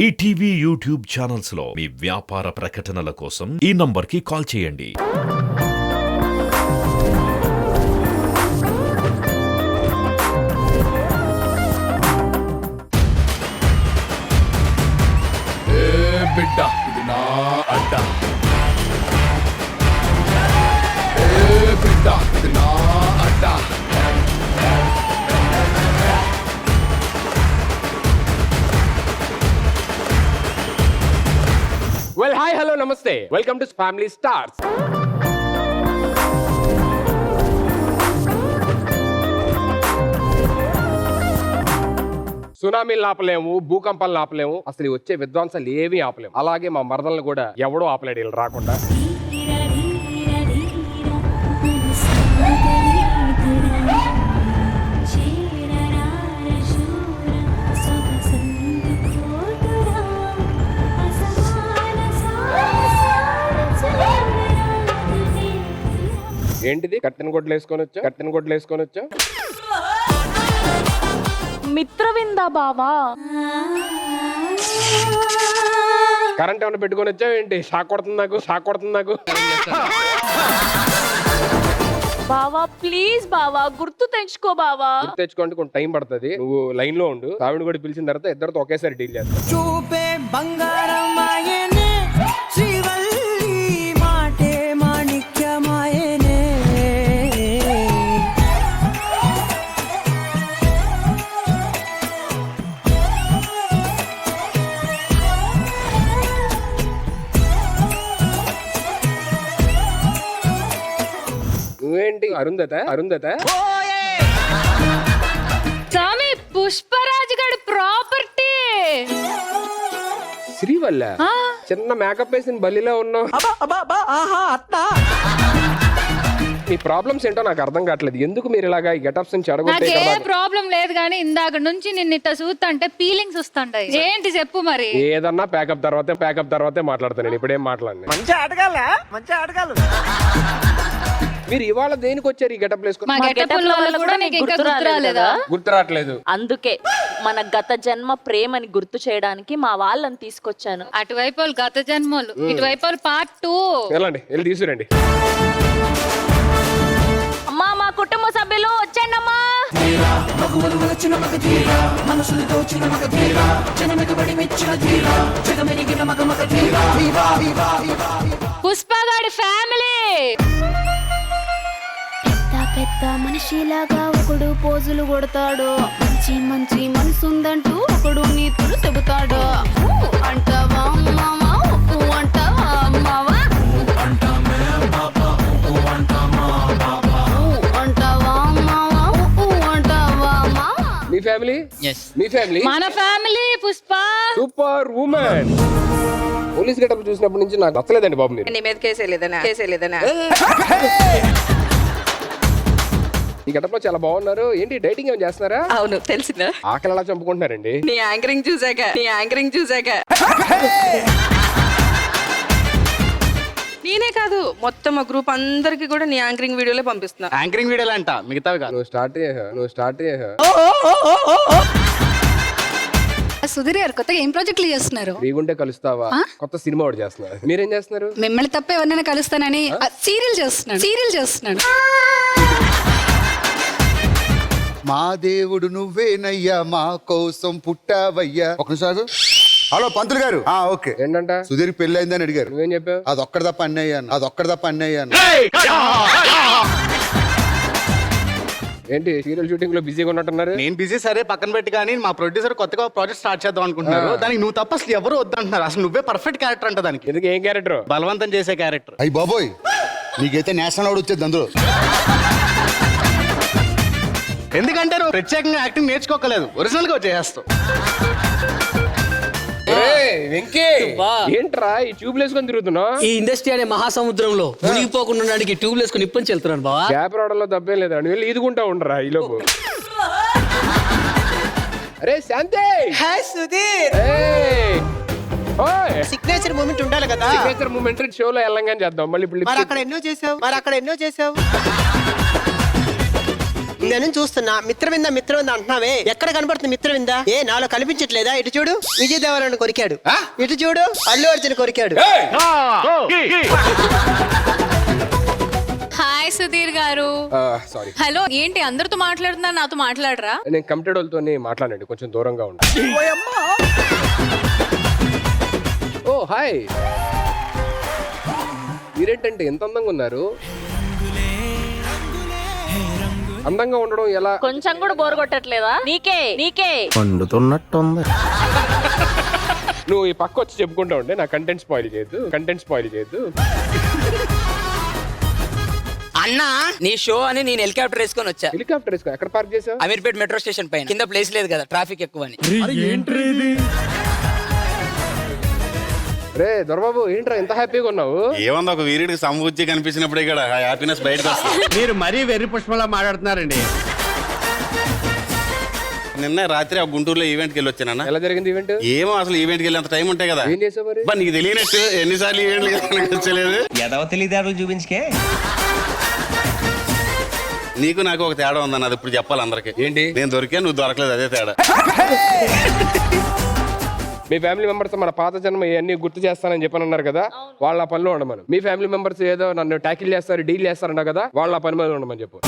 ETV YouTube channels లో మీ వ్యాపార ప్రకటనల కోసం ఈ నంబర్కి కాల్ చేయండి. బిడ్డ ఇది నా అడ్డ, బిడ్డ ఇది నా అడ్డ. వెల్ హాయ్ హలో నమస్తే, వెల్కమ్ టు ఫ్యామిలీ స్టార్స్. సునామీలు ఆపలేము, భూకంపాలను ఆపలేము, అసలు వచ్చే విధ్వంసాలు ఏమీ ఆపలేము. అలాగే మా మరదలను కూడా ఎవడో ఆపలేడు వీళ్ళు రాకుండా. ఏంటిది కట్టెన గొడ్లు వేసుకొని వచ్చా మిత్రవిందా బావా? కరెంట్ ఏమైనా పెట్టుకొని వచ్చా ఏంటి? షాక్ కొడుతుంది నాకు. బావా ప్లీజ్ బావా, గుర్తు తెచ్చుకో బావా. గుర్తు తెచ్చుకోండి, కొంచెం టైం పడుతుంది. నువ్వు లైన్ లో ఉండు. ఆవిడ కూడా పిలిచిన తర్వాత ఇద్దరితో ఒకేసారి డీల్ చేస్తాను. చూపే బంగారం ఆయనే, శ్రీవల్లి మాటే మాణిక్యమాయనే. నువ్వేంటి అరుంధత స్వామి పుష్పరాజ్ గడి ప్రాపర్టీ. శ్రీవల్ల చిన్న మేకప్ వేసిన బల్లిలో ఉన్నావు. మీ ప్రాబ్లమ్స్ ఏంటో నాకు అర్థం కావట్లేదు. ఎందుకు మీరు ఇలాగా గెటప్స్ నాకు ఏ ప్రాబ్లం లేదు కానీ ఇందాక నుంచి నిన్న ఇట్లా చూస్తుంటే ఫీలింగ్స్ వస్తుంటాయి. ఏంటి చెప్పు మరి? ఏదన్నా ప్యాకప్ తర్వాతే మాట్లాడతాను నేను. ఇప్పుడేం మాట్లాడను. మంచి ఆటగాళ్ళు మీరు ఇవాళ దేనికి వచ్చారు ఈ గెటప్ మా గెటప్ కూడా నీకు ఇంకా గుర్తు రాలేదా? గుర్తు రావట్లేదు. అందుకే మన గత జన్మ ప్రేమని గుర్తు చేయడానికి మా వాళ్ళని తీసుకొచ్చాను. అటువైపు వాళ్ళు గత జన్మలు, ఇటువైపు వాళ్ళు పార్ట్ 2. వెళ్ళండి, వెళ్ళి తీసుకురండి. అమ్మా మా కుటుంబ సభ్యులు వచ్చండి అమ్మా. పుష్పగాడి ఫ్యామిలీ పెద్ద మనిషిలాగా ఒకడు పోజులు కొడతాడు, మంచి మంచి మనసుందంటూ ఒకడు నీతులు చెబుతాడు. అంటావా మావా, అంటావా మావా, అంటావా మావా, అంటావా మావా. మీ ఫ్యామిలీ మన family Pushpa super women. Police getup చూసినప్పటి నుంచి నాకు నచ్చలేదండి బాబు. మీరు నీ మీద కేసేలేదనా ఈ గెటప్ లో చాలా బాగున్నారు. ఏంటి డైటింగ్ ఏమైనా చేస్తున్నారా? అవును, తెలిసిందా? ఆకలి ఎలా చంపుకుంటున్నారండి? నీ యాంకరింగ్ చూసాక నేనే కాదు, మొత్తం మా గ్రూప్ అందరికి కూడా నీ యాంకరింగ్ వీడియోలే పంపిస్తున్నా. యాంకరింగ్ వీడియోలు అంట, మిగతావి కాదు. నువ్వు స్టార్ట్ చేసా. సుధీర్ గారు కొత్తగా ఏం ప్రాజెక్టులు చేస్తున్నారు? ఫ్రీగుంటే కలుస్తావా కొత్త సినిమా ఒకటి చేస్తున్నారు. మీరేం చేస్తున్నారు? మిమ్మల్ని తప్ప ఎవరినైనా కలుస్తానని సీరియల్ చేస్తున్నాను. మా దేవుడు నువ్వేనయ్యా, మా కోసం పుట్టావయ్యా. ఒక నిమిషం. హలో పంతులు గారు. ఓకే. ఏంటంట? సుధీర్ పెళ్ళైందని అడిగారు. నువ్వేం చెప్పావు? అది ఒక్కడి తప్ప అన్నయ్యాను. ఏంటి సీరియల్ షూటింగ్ లో బిజీగా ఉన్నట్టున్నారు? నేను బిజీ సరే పక్కన పెట్టి, కానీ మా ప్రొడ్యూసర్ కొత్తగా ప్రాజెక్ట్ స్టార్ట్ చేద్దాం అనుకుంటున్నారు. దానికి నువ్వు తప్ప అసలు ఎవరు వద్దంటున్నారు. అసలు నువ్వే పర్ఫెక్ట్ క్యారెక్టర్ అంట దానికి. ఎందుకు? ఏం క్యారెక్టర్? బలవంతం చేసే క్యారెక్టర్. అయ్యి బాబోయ్, నీకైతే నేషనల్ అవార్డు వచ్చేది అందులో. ఎందుకంటే నువ్వు ప్రత్యేకంగా యాక్టింగ్ నేర్చుకోకలేదు, ఒరిజినల్ గా చేస్తావు. ఏంట్రా ఈ ట్యూబ్ వేసుకొని తిరుగుతున్నావు? ఈ ఇండస్ట్రీ అనే మహాసముద్రంలో మునిగిపోకుండా ట్యూబ్ వేసుకుని ఇప్పని వెళ్తున్నాను బావా. గ్యాప్ రావడంలో తప్పేం లేదు. నువ్వు వెళ్ళి ఈదుకుంటా ఉండరా ఈ లోపు. అరే శాంతి, హాయ్ సుధీర్. సిగ్నేచర్ మూమెంట్ ఉండాలి కదా. సిగ్నేచర్ మూమెంట్ షోలో వెళ్ళంగానే చేద్దాం. మళ్ళీ మరి అక్కడ ఎన్నో చేసావు. నేను చూస్తున్నా మిత్రవింద అంటున్నావే, ఎక్కడ కనపడుతుంది మిత్రవింద? ఏ నాలో కనిపించట్లేదా? ఇటు చూడు, విజయ్ దేవరని కొరికాడు. ఇటు చూడు, అల్లు అర్జున్ కొరికాడు. హాయ్ సుధీర్ గారు. సారీ, హలో, ఏంటి అందరితో మాట్లాడుతున్నారు, నాతో మాట్లాడరా? నేను కమిటెడ్ వాళ్ళతో మాట్లాడండి, కొంచెం దూరంగా ఉండి. ఓ హాయ్, మీరేంటంటే ఎంత అందంగా ఉన్నారు? అందంగా ఉండడం ఎలా? కొంచెం కూడా బోర్ కొట్టట్లేదా? నీకే పండుతున్నట్టుంది. నువ్వు ఈ పక్క వచ్చి చెప్పుకుంటా ఉంటే నా కంటెంట్ స్పాయిల్ చేయొద్దు. అన్నా, నీ షో అని నేను హెలికాప్టర్ వేసుకొని వచ్చా. హెలికాప్టర్ వేసుకో, ఎక్కడ పార్క్ చేసావు? అమీర్పేట్ మెట్రో స్టేషన్ పైన, కింద ప్లేస్ లేదు కదా, ట్రాఫిక్ ఎక్కువ అని. రే దొరబాబు, ఏంట్రా ఎంత హ్యాపీగా ఉన్నావు? ఏమన్నా ఒక వీరుడికి సమృద్ధి కనిపించినప్పుడే ఇక్కడ హ్యాపీనెస్ బయటకు వస్తుంది. మీరు మరీ వెర్రి పుష్పంలా మాట్లాడుతున్నారండి. నిన్న రాత్రి ఆ గుంటూరులో ఈవెంట్కి వెళ్ళి వచ్చానన్న. ఎలా జరిగింది ఈవెంట్? ఏమో అసలు ఈవెంట్కి వెళ్ళేంత టైం ఉంటాయి కదా. ఏం చేసావు మరి? బా, నీకు తెలియనట్టు ఎన్నిసార్లు ఈవెంట్లు వచ్చలేదు. ఎదవ తెలియదారులు చూపించుకే. నీకు నాకు ఒక తేడా ఉందన్న, అది ఇప్పుడు చెప్పాలి అందరికి. ఏంటి? నేను దొరికా, నువ్వు దొరకలేదు, అదే తేడా. మీ ఫ్యామిలీ మెంబర్స్ మన పాత జన్మ ఇవన్నీ గుర్తు చేస్తానని చెప్పని అన్నారు కదా, వాళ్ళ పనిలో ఉండమను. మీ ఫ్యామిలీ మెంబర్స్ ఏదో నన్ను ట్యాకిల్ చేస్తారు, డీల్ చేస్తారన్నా కదా, వాళ్ళ పని మీద ఉండమని చెప్పు.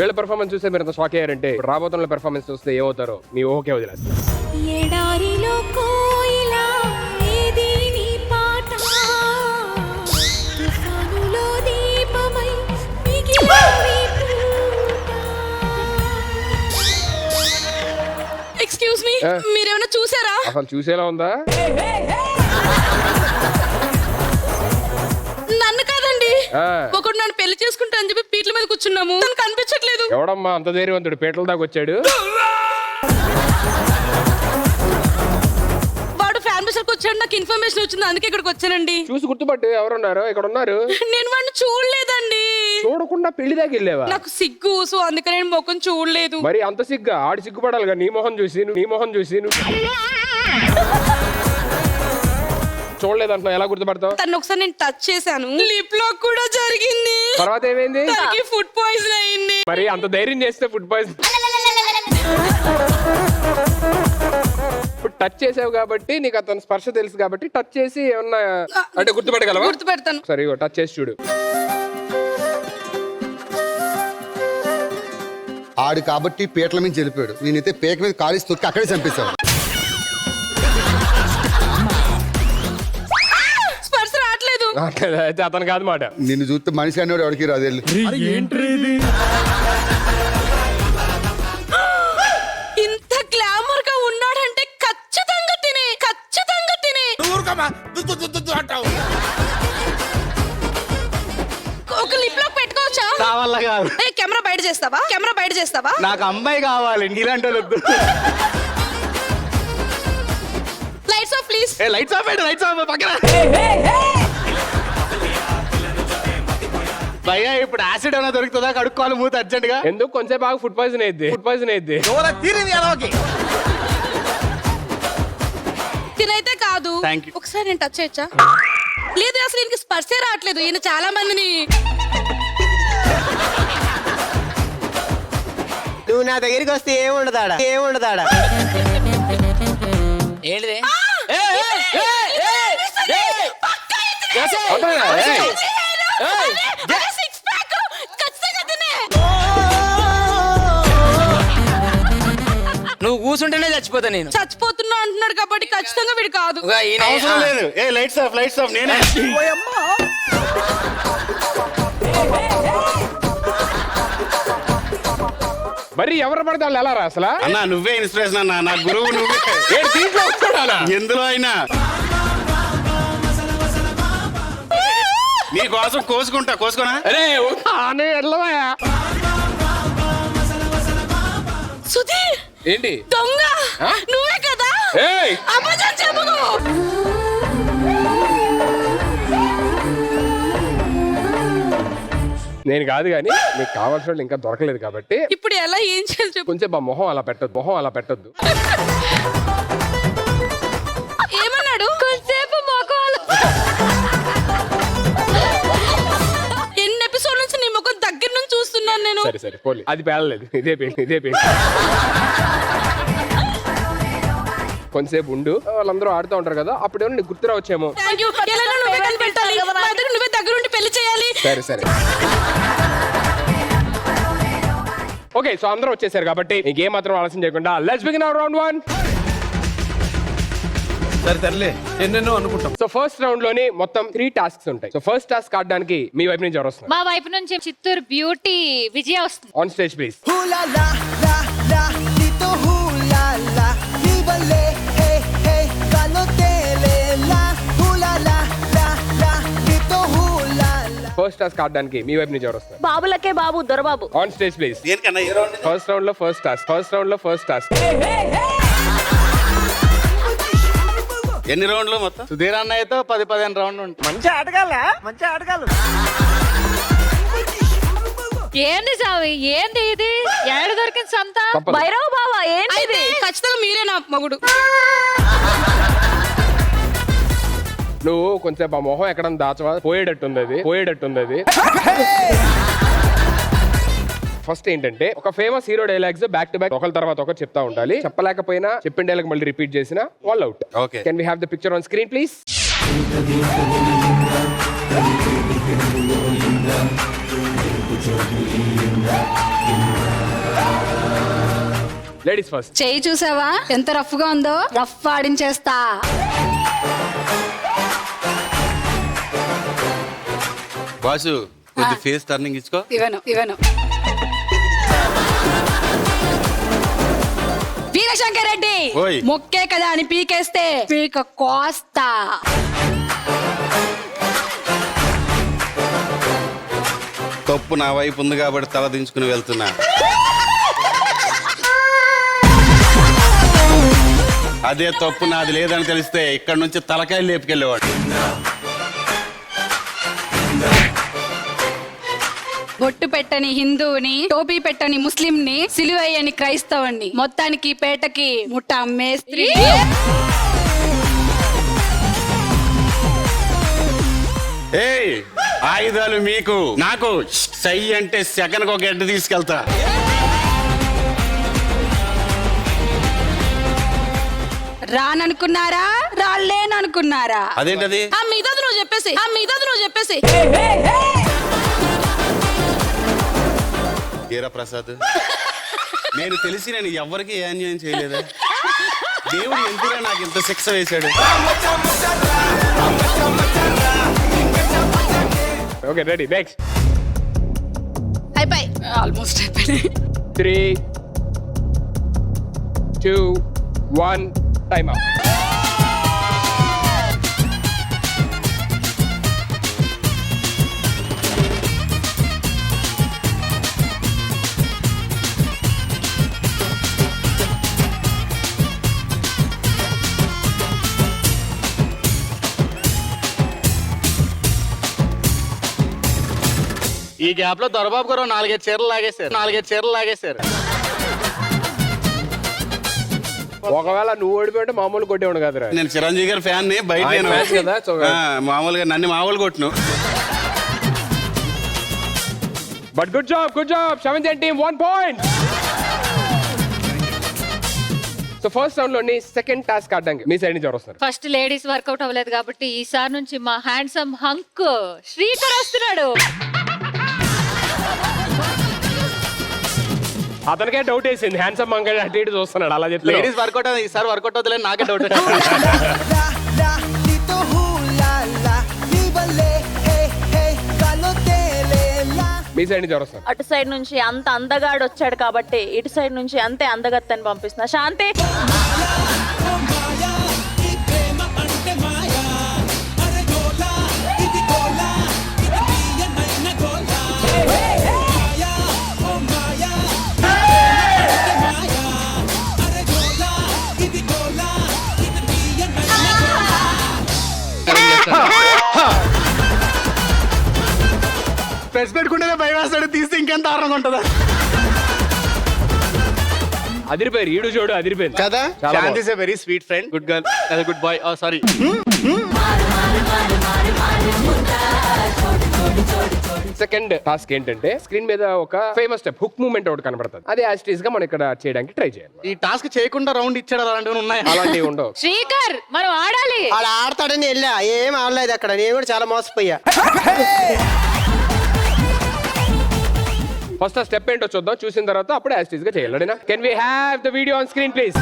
వీళ్ళ పెర్ఫార్మెన్స్ చూస్తే మీరు ఎంత షాక్ అయ్యారంటే, రాబోతున్న పెర్ఫార్మెన్స్ చూస్తే ఏమవుతారో మీ ఓకే వదిలేస్తారు. ఎక్స్క్యూజ్ మీ, మీరేమైనా చూసారా? అసలు చూసేలా ఉందా? నన్ను కాదండి, ఆ. ఒకడు నన్ను పెళ్లి చేసుకుంటా అని చెప్పి పీట్ల మీద కూర్చున్నాము, తను కనిపించట్లేదు. ఎవడమ్మా అంత ధైర్యవంతుడు పేటల దాకా వచ్చాడు? వాడు ఫ్యాన్ బస్కి వచ్చాడు, నాకు ఇన్ఫర్మేషన్ వచ్చింది, అందుకే ఇక్కడికి వచ్చానండి. చూసి గుర్తుపట్టు, ఎవరున్నారు ఇక్కడ ఉన్నారు? నేను వాడిని చూడలేదండి. చూడకుండా పెళ్లి దాకా వెళ్ళావా? నాకు సిగ్గు, సో అందుకని నేను ముఖం చూడలేదు. మరి అంత సిగ్గా? ఆడి సిగ్గుపడాలిగా, నీ మొహం చూసి నువ్వు చూడలేదంటున్నావు, ఎలా గుర్తుపడతావు? తను ఒకసారి నేను టచ్ చేశాను, లిప్ లాక్ కూడా జరిగింది. తర్వాత ఏమైంది? తనకి ఫుడ్ పాయిజన్ అయింది. మరి అంత ధైర్యం చేస్తే ఫుడ్ పాయిజన్. ఇప్పుడు టచ్ చేసావు కాబట్టి నీకు అతను స్పర్శ తెలుసు కాబట్టి టచ్ చేసి ఏమన్నా అంటే గుర్తుపెట్టగలవా? గుర్తుపెడతాను. సరే టచ్ చేసి చూడు. ఆడు కాబట్టి పీటల మీద వెళ్ళిపోయాడు, నేనైతే పేక మీద కాలేసి తొక్కి అక్కడే చంపేశాను. స్పర్శ రావట్లేదు. అయితే అతను కాదు మాట. నిన్ను చూస్తే మనిషి అనేవాడు ఎవరికి రాదు. వెళ్ళు. ఇంత గ్లామర్ గా ఉన్నాడంటే ఖచ్చితంగా తినే. ఒక లిప్ లాక్ పెట్టుకోవచ్చా? కావాలా కాదు, కెమెరా బయట చేస్తావా? నాకు అమ్మాయి కావాలి, నీలాంటి వాళ్ళు వద్దు. Lights off please. Lights off పక్కన. భయ్యా, ఇప్పుడు యాసిడ్ అయినా దొరుకుతుందా? కడుక్కోవాలి మూత అర్జెంట్ గా. ఎందుకు? కొంచెం బాగా ఫుడ్ పాయిజన్ అయింది. తినైతే కాదు. Thank you. ఒకసారి నేను టచ్ చేయొచ్చా? లేదు, అసలు ఈయనకి స్పర్శే రావట్లేదు. ఈయన చాలా మందిని. నువ్వు నా దగ్గరికి వస్తే ఏముండదాడా? ఏంటిది? సిక్స్ ప్యాక్ ఖచ్చితంగా తినే. నువ్వు కూర్చుంటేనే చచ్చిపోతా నేను. చచ్చిపోతున్నా అంటున్నాడు కాబట్టి ఖచ్చితంగా వీడు కాదు. అవసరం లేదు. లైట్స్ ఆఫ్ నేనే. మరి ఎవరు పడితే వాళ్ళు ఎలా రా అసలు? అన్నా, నువ్వే ఇన్స్పిరేషన్ అన్నా, నా గురువు నువ్వే. దీంట్లో వస్తాడా? ఎందులో అయినా నీ కోసం కోసుకోనా? అరే ఎట్లవా? సుధీర్, ఏంటి దొంగ నువ్వే కదా? ఏయ్! అబద్ధం చెప్పకు. నేను కాదు కానీ నీకు కావాల్సిన వాళ్ళు ఇంకా దొరకలేదు కాబట్టి ఇప్పుడు ఎలా ఏం చేయాలి చెప్పు. కొంచెం మొహం అలా పెట్టద్దు. ఏమన్నాడు? కొంచెంసేపు మొఖం ఎన్ని ఎపిసోడ్ నుంచి నీ ముఖం నేను సరే సరే పోలీ, అది పేలలేదు, ఇదే పేలి. కొంతసేపు ఉండు, వాళ్ళందరూ ఆడుతూ ఉంటారు కదా, అప్పుడేమో నీకు గుర్తు రావచ్చేమో. Thank you. ఎలా నువ్వే కనిపెట్టాలి, మా ఇద్దరికి నువ్వే దగ్గరుండి పెళ్లి చేయాలి. సరే ఓకే, సో అందరూ వచ్చేసారు కాబట్టి ఇంకేం మాత్రం ఆలస్యం చేయకుండా లెట్స్ బిగిన్ అవర్ రౌండ్ 1. సరే తరలే, ఎన్నెన్నో అనుకుంటాం. సో ఫస్ట్ రౌండ్ లోని మొత్తం 3 టాస్క్స్ ఉంటాయి. సో ఫస్ట్ టాస్క్ ఆడడానికి మీ వైపు నుంచి ఎవరు వస్తున్నారు? మా వైపు నుంచి చిత్తూరు బ్యూటీ విజయ వస్తుంది. On stage please. First task ఆడడానికి మీ వైపు నుంచి ఎవరు వస్తారు? బాబులకే Babu Dorababu. On stage please. First round లో ఫస్ట్ టాస్క్. ఎన్ని రౌండ్లు మొత్తం? సుధీర్ అన్నయ్యతో 10-15 రౌండ్లు ఉంటాయి. మంచి ఆటగాళ్ళు. ఏంది సావి, ఏంది ఇది, ఏడు దొరికింది సంత? భైరవ బావా ఏంటి అయితే ఖచ్చితంగా మీరే నా మగుడు. నువ్వు కొంచెం ఆ మొహం ఎక్కడ దాచవా? పోయేటట్టుంది అది. ఫస్ట్ ఏంటంటే ఒక famous hero dialogues back to back ఒకరి తర్వాత ఒకరు చెప్తా ఉండాలి. చెప్పలేకపోయినా చెప్పిన డైలాగ్ మళ్ళీ రిపీట్ చేసిన వాళ్ళు out. Okay. Can we have the picture on screen please? Ladies first. చెయ్యి చూసావా ఎంత రఫ్ గా ఉందో? రఫ్ ఆడించేస్తా. బాసు కొద్ది ఫేస్ టర్నింగ్ ఇచ్చుకో. ఇవను వీరశంకర్ రెడ్డి ఓయ్. మొక్కే కదా అని పీకేస్తే పీక కోస్తా. తప్పు నా వైపు ఉంది కాబట్టి తల దించుకుని వెళ్తున్నా. అదే తప్పు నాది లేదని తెలిస్తే ఇక్కడ నుంచి తలకాయలు లేపుకెళ్ళేవాడు. బొట్టు పెట్టని హిందువుని, టోపీ పెట్టని ముస్లింని, సిలువయ్యని క్రైస్తవుని, మొత్తానికి పేటకి ముఠ మేస్త్రి. ఏయ్, ఆయుధాలు మీకు, నాకు సై అంటే సెకండ్ ఒక గడ్డ తీసుకెళ్తా. రాననుకున్నారా, రాలేననుకున్నారా? అదేంటది? ఆ మిగతాది నువ్వు చెప్పేసి. ఏరా ప్రసాద్, నేను తెలిసి నేను ఎవరికి ఏ అన్యాయం చేయలేదా? దేవుడు ఎందుకురా నాకు ఇంత శిక్ష వేశాడు? Okay ready, next. అయిపోయి ఆల్మోస్ట్ అయిపోయి. 3, 2, 1 టైమ్ అప్. ఈ గ్యాప్ లో దొరబాబు గారు 4-5 చీరలు లాగేశారు. ఒకవేళ నువ్వు ఓడిపోయింటే మామూలు కొట్టేవాడు కదరా. నేను చిరంజీవి గారి ఫ్యాన్ ని బయట ఆయన నేను- fan కదా, so- మామూలుగా నన్ను మామూలు కొట్టును. But good job 17 team 1 point. So first round లోని సెకండ్ టాస్క్ ఆడడానికి మీ సైడ్ నుంచి ఎవరు వస్తారు? ఫస్ట్ లేడీస్ వర్కౌట్ అవ్వలేదు కాబట్టి ఈసారి నుంచి మా హ్యాండ్సమ్ హంక్ శ్రీకర్ వస్తున్నాడు. అతనికే డౌట్ వేసింది, హ్యాండ్సమ్ మంగళ అటు ఇటు చూస్తున్నాడు, అలా చెప్తే లేడీస్ వర్కౌట్ ఈసారి వర్కౌట్ అవుతుంది, నాకే డౌట్. మీ సైడ్ నుంచి ఎవరు వస్తారు? అటు సైడ్ నుంచి అంత అందగాడు వచ్చాడు కాబట్టి ఇటు సైడ్ నుంచి అంతే అందగత్తని పంపిస్తున్నా. శాంతి ప్రెస్ పెట్టుకుంటేనే భయం వేస్తాడు, తీస్తే ఇంకెంత ఆరంగా ఉంటుందా? అదిరిపోయారు, ఈడు చూడు అదిరిపోయింది కదా. చాలా Shanti is a very sweet friend, good girl, good boy. Sorry. Second task ఏంటంటే స్క్రీన్ మీద ఒక ఫేమస్ స్టెప్ హుక్ మూవ్మెంట్ ఒకటి కనబడుతుంది. అది యాజ్ ఇట్ ఈస్ గా మనం ఇక్కడ చేయడానికి ట్రై చేయాలి. ఈ టాస్క్ చేయకుండా రౌండ్ ఇచ్చాడు అలాంటివి ఉన్నాయి. అలాంటివి ఉండవు. శ్రీకర్ మనం ఆడాలి. ఆడ ఆడతాడని వెళ్ళా, ఏం ఆడలేదు అక్కడ. నేను కూడా చాలా మోసపోయా. ఫస్ట్ స్టెప్ ఏంటో చూద్దాం, చూసిన తర్వాత అప్పుడు యాజ్ ఇట్ ఈస్ గా చేయాలి. Can we have the video on screen please?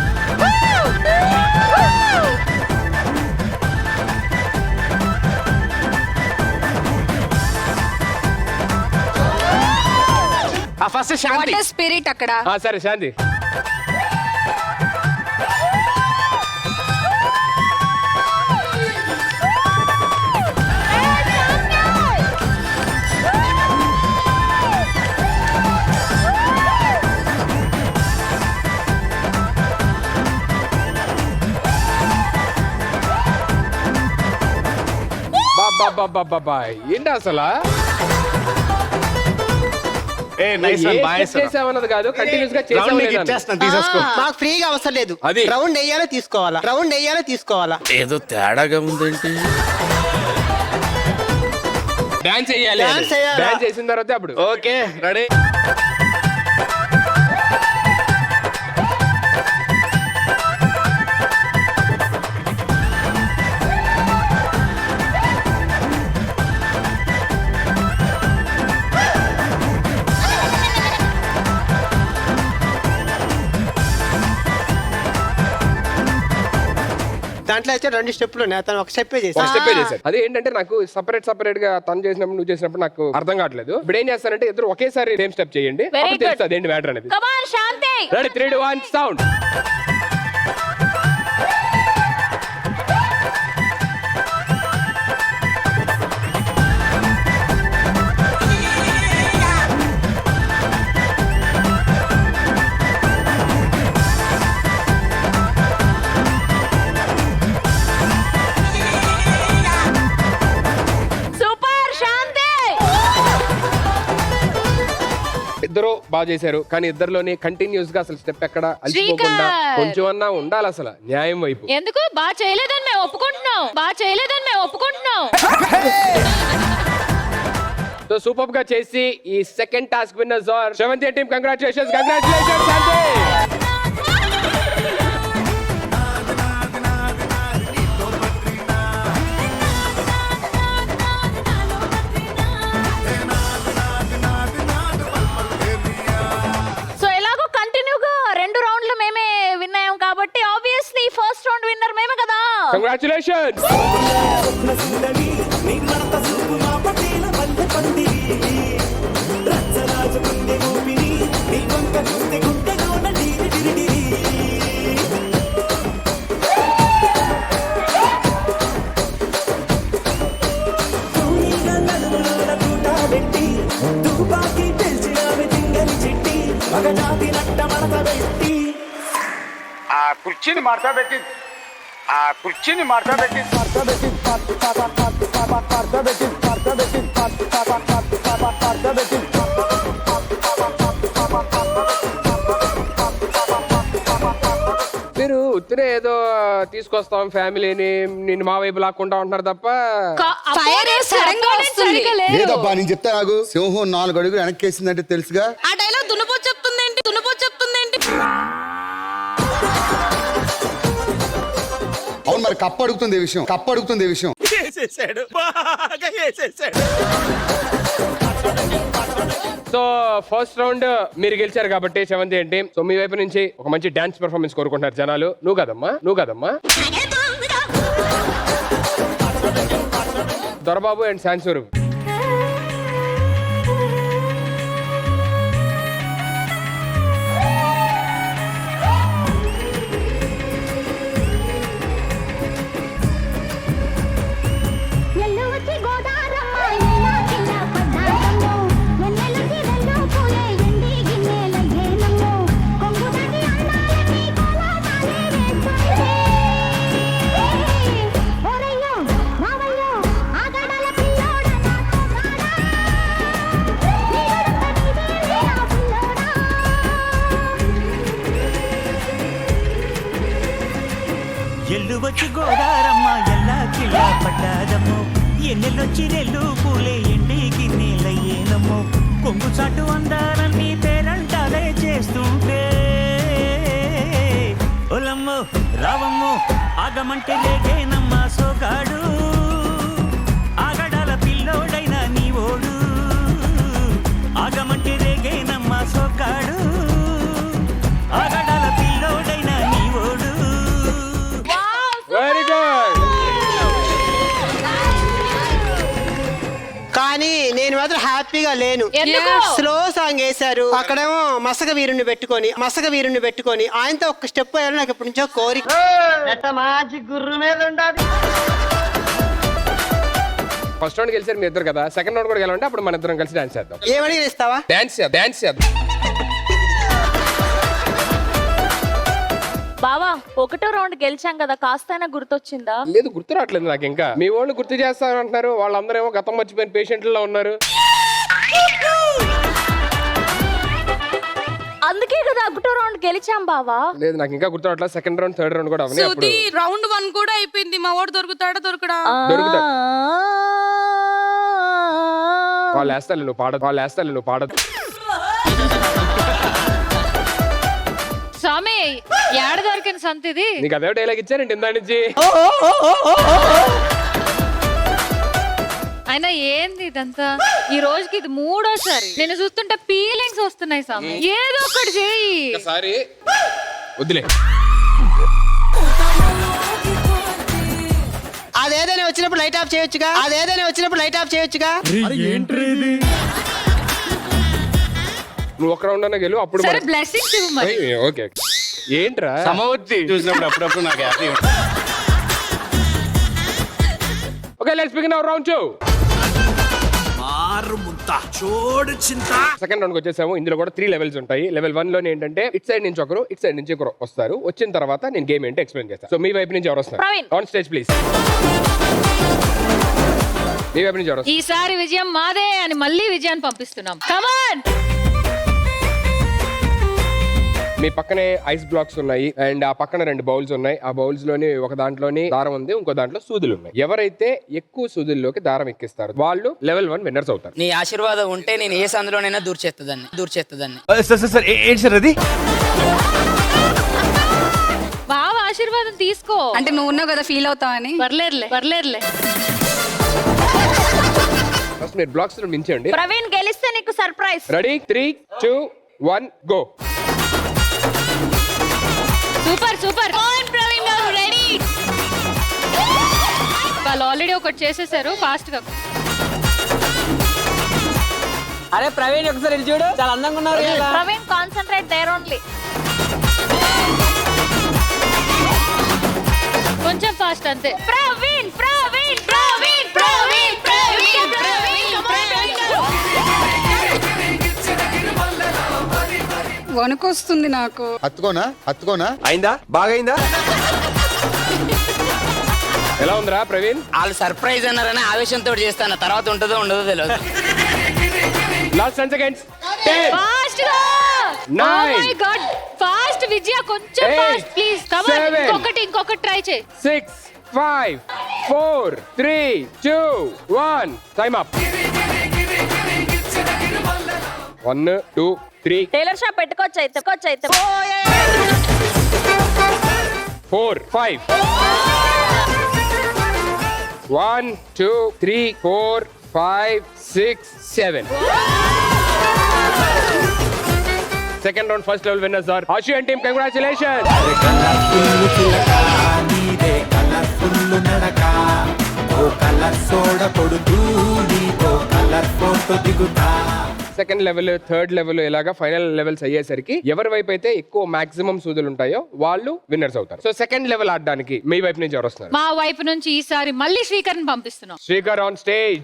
First Shanti spirit అక్కడ. సరే శాంతి. బాబా ఏంటి అసలు చేసామన్నది కాదు, కంటిన్యూస్ గా ఇచ్చేస్తాను తీసేసుకో. మాకు ఫ్రీగా అవసరం లేదు. అది. రౌండ్ వేయాలో తీసుకోవాలా, రౌండ్ వేయాలో తీసుకోవాలా. ఏదో తేడాగా ఉందేంటి? డాన్స్ చేయాలి. Dance చేయాలా? డాన్స్ చేసిన తర్వాత అప్పుడు ఓకే రెడీ. దాంట్లో అయితే 2 స్టెప్లు ఉన్నాయి, అతను ఒక స్టెప్పే చేశాడు. స్టెప్ చేశాడు. అది ఏంటంటే నాకు సపరేట్ గా తను చేసినప్పుడు నువ్వు చేసినప్పుడు నాకు అర్థం కావట్లేదు. ఇప్పుడు ఏం చేస్తానంటే ఇద్దరు ఒకేసారి సేమ్ స్టెప్ చేయండి, Very అప్పుడు good. తెలుస్తుంది ఏంటి మ్యాటర్ అనేది. Come on, Shanti. Ready 3, 2, 1 sound. Super Shanti. ఇద్దరు బాగా చేశారు, కానీ ఇద్దరులోనే కంటిన్యూస్ గా అసలు స్టెప్ ఎక్కడ అలసిపోకుండా శ్రీకర్. కొంచెం అన్నా ఉండాలి అసలు న్యాయం వైపు. ఎందుకు బాగా చేయలేదని మేము ఒప్పుకుంటున్నాం. సో సూపర్ గా చేసి ఈ second task winners are seventh team. Congratulations Shanti. So ఎలాగో కంటిన్యూగా 2 రౌండ్లు మేమే విన్ అయ్యాం కాబట్టి ఆబ్వియస్లీ ఫస్ట్ రౌండ్ విన్నర్ మేమే కదా. కంగ్రాచులేషన్స్. కుర్చీని మార్చబెట్టి మీరు ఉత్తినే ఏదో తీసుకొస్తాం ఫ్యామిలీని నిన్ను మా వైపు లాక్కుంటా ఉంటున్నారు తప్ప ఫైర్ సడన్ గా వస్తుంది. లేదబ్బా, నేను చెప్తా నాకు. సింహం 4 అడుగులు వెనక్కేసిందంటే తెలుసుగా. ఆ డైలాగ్ దున్నపోతు చెప్తుందేంటి? అవును మరి కప్పు అడుగుతుంది ఈ విషయం. సో ఫస్ట్ రౌండ్ మీరు గెలిచారు కాబట్టి సెవెంత్ టీమ్. సో మీ వైపు నుంచి ఒక మంచి డాన్స్ పెర్ఫార్మెన్స్ కోరుకుంటున్నారు జనాలు. నువ్వు కదమ్మా దొరబాబు అండ్ శాన్సూరు. ఎల్లు వచ్చి గోదారమ్మ ఎల్లా కిల్లా పడ్డాదమ్మో ఎన్నెల్లొచ్చి నెల్లు పూలే ఎండి గిన్నెలయ్యే నేనమ్మో కొంగు చాటు అందాలన్నీ పేరంటాలే చేస్తుంటే ఒలమ్మో రావమ్మో ఆగమంటే లేగేనమ్మా సోగాడు ఆగడాల పిల్లోడైన నీ ఓడు ఆగమంటే రేగేనమ్మా సోగాడు ఆగడాల పిల్లోడైన నీ ఓడు. Very good. కానీ నేను మాత్రం హ్యాపీగా లేను. ఎందుకు? స్లో సాంగ్ వేశారు, అక్కడేమో మసక వీరుణ్ణి పెట్టుకొని ఆయనతో ఒక స్టెప్ వేయాలని నాకు ఇప్పటి నుంచో కోరిక. మంచి గుర్రు మీద ఉండాలి. ఫస్ట్ రౌండ్ గెలిచారు మీ ఇద్దరు కదా, సెకండ్ రౌండ్ కూడా గెలవంటే అప్పుడు మన ఇద్దరం కలిసి డాన్స్ చేద్దాం. ఏమని ఇస్తావా? డాన్స్ చేద్దాం. బావా ఒకటో రౌండ్ గెలిచాం కదా, కాస్తైనా గుర్తొచ్చిందా? లేదు, గుర్తు రావట్లేదు నాకు ఇంకా. మీ వాళ్ళు గుర్తు చేస్తారంటున్నారు, వాళ్ళందరూ ఏమో గతం మర్చిపోయిన పేషెంట్లలో ఉన్నారు. అందుకే కదా ఒకటో రౌండ్ గెలిచాం బావా. లేదు, నాకు ఇంకా గుర్తు రావట్లేదు. సెకండ్ రౌండ్ థర్డ్ రౌండ్ కూడా అవన్నీ అప్పుడు రౌండ్ 1 కూడా అయిపోయింది. మా వాడు దొరుకుతాడా దొరకడా? దొరుకుతాడు. వాళ్ళు వేస్తారు, నువ్వు పాడదు. స్వామి ఏడ దొరికిన సంతిది. నీకు అదే డైలాగ్ ఇచ్చారండి ఇందా నుంచి. అయినా ఏంది ఇదంతా? ఈ రోజుకి ఇది 3వసారి నేను చూస్తుంటే ఫీలింగ్స్ వస్తున్నాయి స్వామి. ఏదో ఒకటి చేయి. ఒకసారి వద్దులే. అదేదైనా వచ్చినప్పుడు లైట్ ఆఫ్ చేయొచ్చుగా. నువ్వు ఒక రౌండ్ అన్న గెలు అప్పుడు సరే బ్లెస్సింగ్స్ ఇవ్వు మరి. ఓకే. ఏంట్రా సమవచ్చి చూసినప్పుడు అప్పుడప్పుడు నాకు happy. Okay, let's begin our round 2. Second round వచ్చేసాము. ఇందులో కూడా 3 లెవెల్స్ ఉంటాయి. లెవెల్ 1 లోనే ఏంటంటే ఇట్ సైడ్ నుంచి ఒకరు, ఇట్ సైడ్ నుంచి ఒకరు వస్తారు. వచ్చిన తర్వాత నేను గేమ్ ఏంటో ఎక్స్ప్లెయిన్ చేస్తాను. సో మీ వైపు నుంచి ఎవరు వస్తారు? ప్రవీణ్. On stage please. మీ వైపు నుంచి ఎవరు వస్తారు? ఈసారి విజయం మాదే అని మళ్ళీ విజయాన్ని పంపిస్తున్నాం. కమాన్. మీ పక్కనే ఐస్ బ్లాక్స్ ఉన్నాయి అండ్ ఆ పక్కన 2 బౌల్స్ ఉన్నాయి. ఆ బౌల్స్ లోని ఒక దాంట్లోని దారం ఉంది, ఇంకో దాంట్లో సూదులు ఉన్నాయి. ఎవరైతే ఎక్కువ సూదుల్లోకి దారం ఎక్కిస్తారు వాళ్ళు లెవెల్ 1 విన్నర్స్ అవుతారు. నీ ఆశీర్వాదం ఉంటే నేను ఏ సందులోనైనా దూర్చేస్తుందాన్ని. బావ ఆశీర్వాదం తీసుకో. అంటే నువ్వు ఉన్నావు కదా ఫీల్ అవుతావని. పర్లేదులే. ఫస్ట్ మీరు బ్లాక్స్ మించండి. ప్రవీణ్ గెలిస్తే నీకు surprise. Ready 3, 2, 1 go. Super. Praveen గారు రెడీ. వాళ్ళు ఆల్రెడీ ఒకటి చేసేసారు. ఫాస్ట్ గా. అరే ప్రవీణ్ ఒకసారి చూడు, చాలా అందంగా ఉన్నారు. Praveen concentrate there only. కొంచెం ఫాస్ట్ అంతే. ప్రవీణ్ వణుకొస్తుంది నాకు. హత్తుకోనా అయిందా? బాగా అయిందా? ఎలా ఉందిరా ప్రవీణ్? వాళ్ళు సర్ప్రైజ్ అన్నారని ఆవేశంతో చేస్తాను. తర్వాత ఉంటుందో ఉండదో తెలియదు. Last 10 seconds. 10, ఫాస్ట్ గా. 9, ఓ మై గాడ్. ఫాస్ట్ విజయ, కొంచెం 8, ఫాస్ట్ ప్లీజ్. Come on. 7, ఇంకొకటి ట్రై చేయి. 6, 5, 4, 3, 2, 1 టైమ్ అప్. 1, 2, 3, టైలర్ షాప్ పెట్టుకోవచ్చు అయితే 4, 5. 1, 2, 3, 4, 5, 6, 7. Second round first level winners are Ashu and team. Congratulations. Second level, third level ఇలాగా ఫైనల్ లెవెల్స్ అయ్యేసరికి ఎవరి వైపు అయితే ఎక్కువ మాక్సిమం సూదులు ఉంటాయో వాళ్ళు విన్నర్స్ అవుతారు. సో సెకండ్ లెవెల్ ఆడడానికి మీ వైపు నుంచి ఎవరు వస్తున్నారు? మా వైపు నుంచి ఈసారి మళ్ళీ శ్రీకర్ని పంపిస్తున్నాం. Srikar on stage.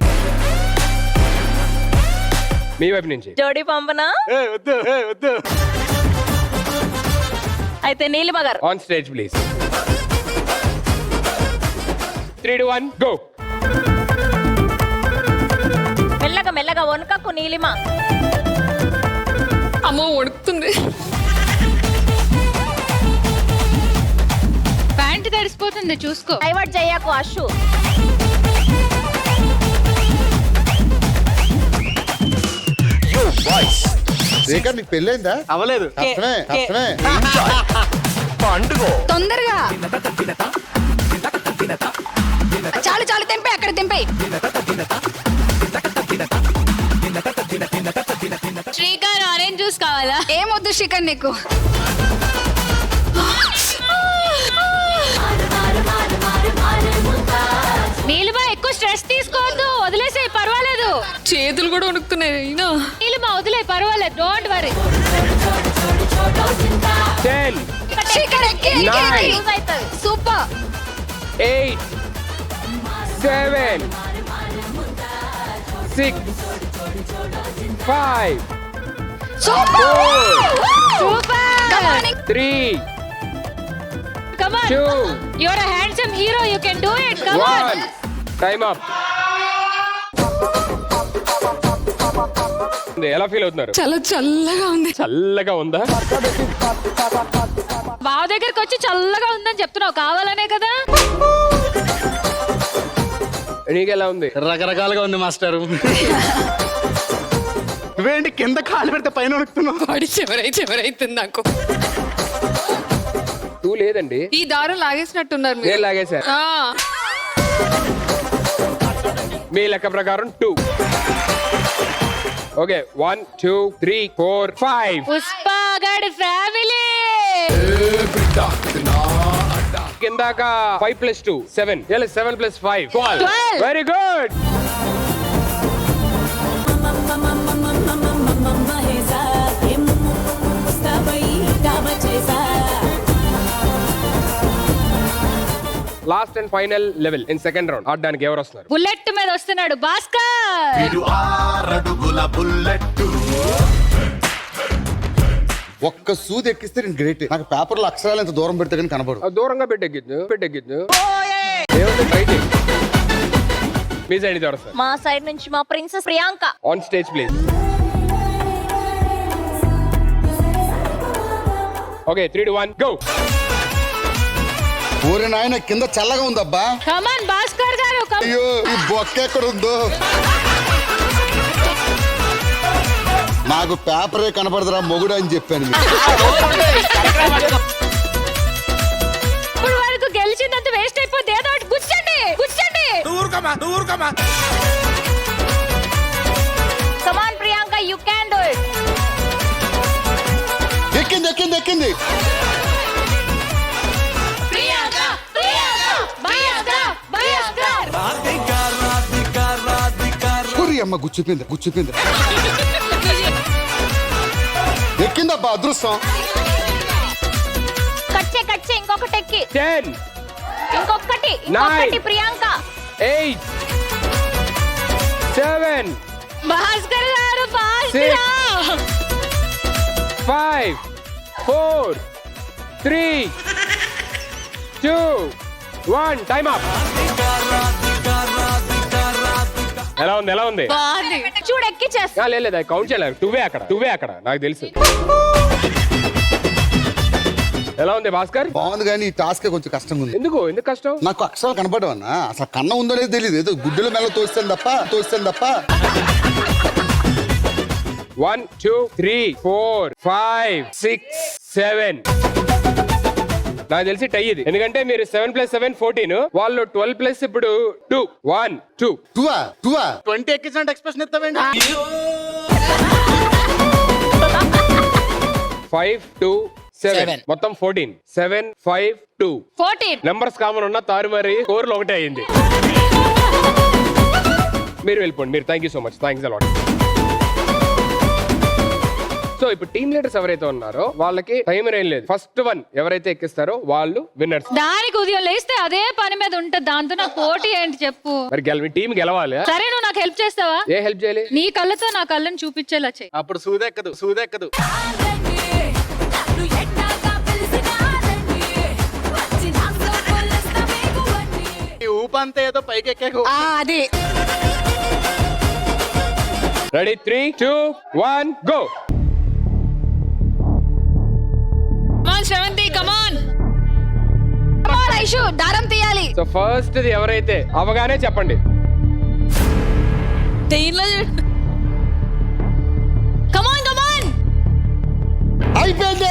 మీ వైపు నుంచి జోడీ పంపనా? వద్దు. అయితే నీలిమ గారు ఆన్ స్టేజ్ ప్లీజ్. 3, 2, 1 గో. మెల్లగా వణుకకు నీలిమ. అమ్మో వణుకుతుంది. ప్యాంట్ తడిసిపోతుంది చూసుకో. డైవర్ట్ చేయకు అశు. బాయ్స్ శ్రీకాంత్ నీకు పెళ్ళైందా? అవ్వలేదు. కష్టమే కష్టమే. పండుగ తొందరగా చాలు చాలు తెంపే అక్కడ తెంపే. శ్రీకాంత్ ఆరెంజ్ జ్యూస్ కావాలా? ఏమొద్దు శ్రీకాంత్ నీకు. నీలిమా ఎక్కువ స్ట్రెస్ తీసుకోవద్దు, వదిలేసే పర్వాలేదు. చేతులు కూడా వణుకుతున్నాయి. నీలిమా వదిలే పర్వాలేదు, డోంట్ వరీ. 10, శ్రీకాంత్ ఎక్కి, ఎక్కి, 9, ఎక్కి. Super. 8, 7, 6, 5, super. 3, Come on. 2, You're a handsome hero. You can do it. Come on. 1. Time up. ఎలా ఫీల్ అవుతున్నారు? చాలా చల్లగా ఉంది. చల్లగా ఉందా? బావ దగ్గరికి వచ్చి చల్లగా ఉందని చెప్తున్నావు, కావాలనే కదా. నీకెలా ఉంది? రకరకాలుగా ఉంది మాస్టర్. నువ్వేంటి కింద కాలు పెడితే పైన ఉడుకుతున్నావు? బాడీ చివరైతుంది నాకు. 2 లేదండి, ఈ దారం లాగేసినట్టున్నారు మీరు. నేను లాగేశా. మీ లెక్క ప్రకారం 2. ఓకే, 1, 2, 3, 4, 5. పుష్పగాడి ఫ్యామిలీ. కిందాక 5 + 2 7. 7 + 5 12. Very good. Last and final level in second round ఆడడానికి ఎవరు వస్తున్నారు? బుల్లెట్ మీద వస్తున్నాడు భాస్కర్. ఒక్క సూది ఎక్కిస్తే నేను గ్రేట్. నాకు పేపర్లో అక్షరాలు ఎంత దూరం పెడితే కానీ కనబడు. దూరంగా పెట్టెక్కిద్దు. ఏముంది, ట్రై చేయి. మీ సైడ్ ఇది ఎవరు వస్తారు? మా సైడ్ నుంచి మా princess Priyanka. On stage please. Okay, 3, 2, 1 go. ఊరి నాయన కింద చల్లగా ఉందబ్బా. కమాన్ భాస్కర్ గారు. అయ్యో ఈ బొక్క ఎక్కడ ఉందో. నాకు పేపరే కనపడదురా మొగుడు అని చెప్పాను మీకు. ఇప్పుడు వరకు గెలిచిందంత వేస్ట్ అయిపోతే ఏదో ఒకటి గుచ్చండి. Come on Priyanka, you can do it. ఎక్కింది. ఊరి అమ్మ గుచ్చిపోయింది. ఎక్కిందబ్బా అదృష్టం. కచ్చే ఇంకొకటి ఎక్కి. 10, ఇంకొకటి 9, ప్రియాంక. 8, 7, భాస్కర్ గారు ఫాస్ట్ 6, రా. 5, 4, 3, 2, 1 టైమ్ అప్. ఎలా ఉంది? బాగుంది. చూడు ఎక్కిచ్చేస్తా. లేదు కౌంట్ చేయలేదు. 2 అక్కడ నాకు తెలుసు. ఎలా ఉంది భాస్కర్? బాగుంది కానీ ఈ టాస్క్ కొంచెం కష్టంగా ఉంది. ఎందుకు కష్టం? నాకు అక్షరాలు కనపడవన్నా. అసలు కన్నం ఉందో లేదో తెలియదు. ఏదో గుడ్డల మెల్ల తోస్తాను తప్ప 1, 2, 3, 4, 5, 6, 7. నాకు తెలిసి టై ఇది. ఎందుకంటే మీరు 7 + 7 14, వాళ్ళు 12 ప్లస్ ఇప్పుడు 2 1 2 20 ఎక్కించినట్టు ఎక్స్ప్రెషన్ ఇస్తావేంటి? 5 2 7 మొత్తం 14. 7 5 2 14 నెంబర్స్ కామన్ ఉన్న తారుమారి స్కోర్లు ఒకటే అయింది. మీరు వెళ్ళిపోండి. Thank you so much. Thanks a lot. So ఇప్పుడు టీమ్ లీడర్స్ ఎవరైతే ఉన్నారో వాళ్ళకి టైమర్ ఏం లేదు. ఫస్ట్ 1 ఎవరైతే ఎక్కిస్తారో వాళ్ళు విన్నర్స్. దానికి ఉదయం లేస్తే అదే పని మీద ఉంటది. దాంతో నాకు పోటీ ఏంటి చెప్పు. మరి మీ టీం గెలవాలి. సరే నువ్వు నాకు హెల్ప్ చేస్తావా? ఏ హెల్ప్ చేయాలి? నీ కళ్ళతో నా కళ్ళని చూపించేలా చేయి. అప్పుడు సూదెక్కదు. ఈ ఊపంతా ఏదో పైకి ఎక్కాక అది రెడీ 3 2 1 గో. శ్రవంతి కమాన్. ఐషు దారం తీయాలి. సో ఫస్ట్ ఎవరైతే అవగానే చెప్పండి. అయిపోయింది.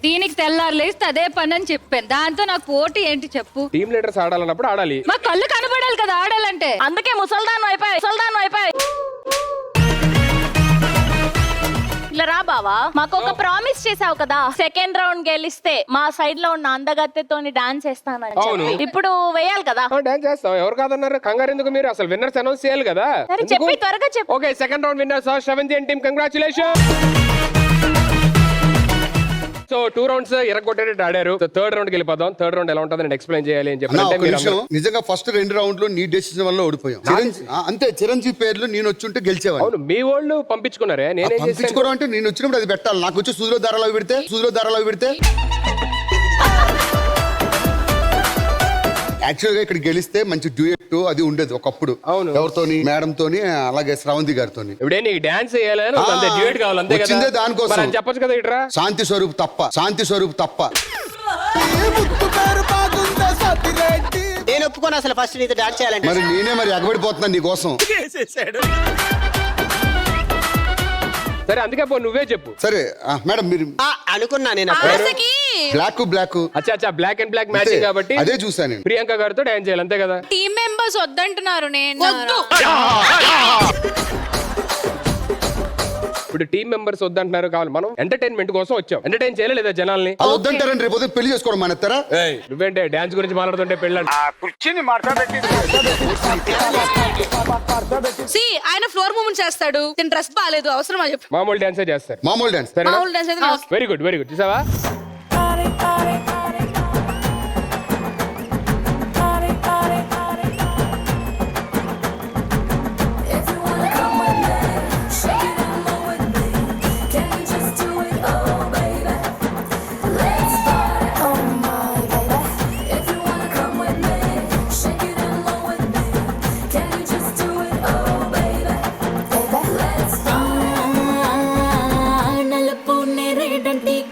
దీనికి తెల్లారు లేస్తే అదే పని అని చెప్పాను. దాంతో నాకు పోటీ ఏంటి చెప్పు? టీమ్ లీడర్స్ ఆడాలన్నప్పుడు ఆడాలి. మా కళ్ళు కనబడాలి కదా ఆడాలంటే. అందుకే ముసల్దాన్ అయిపోయి ఇలా రా బావా, మాకు ఒక ప్రామిస్ చేసావు కదా, సెకండ్ రౌండ్ గెలిస్తే మా సైడ్ లో ఉన్న అందగత్తెతోని డాన్స్ వేస్తానని అవును. చెప్పి. ఇప్పుడు వేయాలి కదా. డాన్స్ చేస్తాం, ఎవరు కాదన్నారు? కంగారు ఎందుకు? మీరు అసలు విన్నర్స్ అనౌన్స్ చేయాలి కదా. సరే చెప్పి త్వరగా చెప్పు. Okay, second round winners Sravanthi and team, congratulation. So 2 rounds ఎరగొట్టేటట్టు ఆడారు. థర్డ్ రౌండ్ కి వెళ్ళిపోదాం. థర్డ్ రౌండ్ ఎలా ఉంటుందని ఎక్స్ప్లెయిన్ చేయాలి అని అన్న, ఒక చెప్పి నిమిషం. నిజంగా ఫస్ట్ 2 రౌండ్లు నీ డెసిషన్ వల్ల ఓడిపోయాం. అంతే, చిరంజీవి పేర్లు నేను వచ్చుంటే గెలిచేవాడిని. అవును, మీ వాళ్ళు పంపించుకున్నారే, నేనేం చేశాను? పంపించుకోవడం అంటే నేను వచ్చినప్పుడు అది పెట్టాలి. నాకు వచ్చి సూదిలో దారాలు పెడితే యాక్చువల్ గా ఇక్కడ గెలిస్తే మంచి డ్యూయట్ అది ఉండేది ఒకప్పుడు. అవును. ఎవరితోని? మేడం తోని, అలాగే శ్రవంతి గారితో. ఇప్పుడే నీకు డాన్స్ చేయాలని అంతే, డ్యూయట్ కావాలి అంతే కదా. వచ్చిందే దానికోసం. మరి అని చెప్పొచ్చు కదా. ఇట్రా శాంతి స్వరూప్ తప్ప నేను ఒప్పుకోను అసలు ఫస్ట్ నీతో డాన్స్ చేయాలంటే. మరి నేనే ఎగబడిపోతున్నాను నీ కోసం. సరే, అందుకే పో, నువ్వే చెప్పు. సరే మేడం, మీరు అనుకున్నా నేను బ్లాక్ అచ్చా బ్లాక్ అండ్ బ్లాక్ మ్యాచింగ్ కాబట్టి అదే చూసాను నేను. ప్రియాంక గారితో డాన్స్ చేయాలి అంతే కదా. టీమ్ మెంబర్స్ వద్దంటున్నారు. నేను ఇప్పుడు టీమ్ మెంబర్స్ వద్దంటున్నారు. కావాలి, మనం ఎంటర్టైన్మెంట్ కోసం వచ్చాం. ఎంటర్టైన్ చేయలేదా జనాల్ని? అది వద్దంటారండి, రేపు ఉదయం పెళ్లి చేసుకోవడం మానేస్తారా? నువ్వేంటే డాన్స్ గురించి మాట్లాడుతుంటే పెళ్ళండి. సి ఆయన ఫ్లోర్ మూమెంట్ చేస్తాడు. తిని డ్రెస్ బాగాలేదు, అవసరమా చెప్పు? మామూలు డాన్సే చేస్తారు. మామూలు డాన్స్. మామూలు డాన్స్ అయితే నాకు వెరీ గుడ్ చూసావా?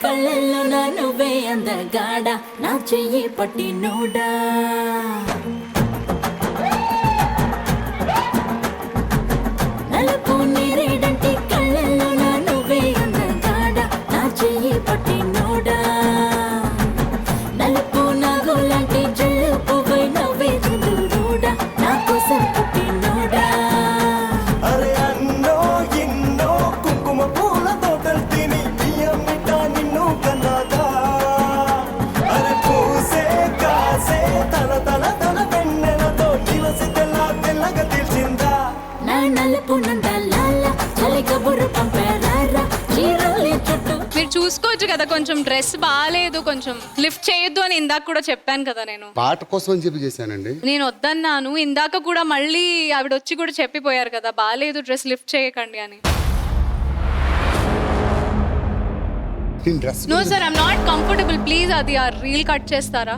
కళ్ళల్లో నా నువ్వే అందగాడ, నా చెయ్యి పట్టి నోడా. నలుపు నేరేడంటి కళ్ళల్లో నా నువ్వే అందగాడ, నా చెయ్యి పట్టి నోడా. నలుపు నాగులాంటి జల్లు పువ్వై నవ్వే చంద్రుడా, నా కోసం పుట్టి నోడా. అరే అన్నో ఎన్నో కుంకుమ పూల తోటలు తిని బియ్యమిట నిన్ను కన్నాదా. అరే పూసే కాసే తన వెన్నెలతో నిలసి తెల్లగా తెలిసిందా. నా నలుపు నందలాల చలి కబురు పంపారా, చీరలే చుట్టూ. మీరు చూసుకోవచ్చు కదా, కొంచెం డ్రెస్ బాగాలేదు, కొంచెం లిఫ్ట్ చేయొద్దు అని ఇందాక కూడా చెప్పాను కదా. నేను పాట కోసం అని చెప్పి చేశానండి. నేను వద్దన్నాను. ఇందాక కూడా మళ్ళీ ఆవిడ వచ్చి కూడా చెప్పిపోయారు కదా, బాగాలేదు డ్రెస్ లిఫ్ట్ చేయకండి అని. Dress no sir, I'm not comfortable. Please అది ఆ రీల్ కట్ చేస్తారా?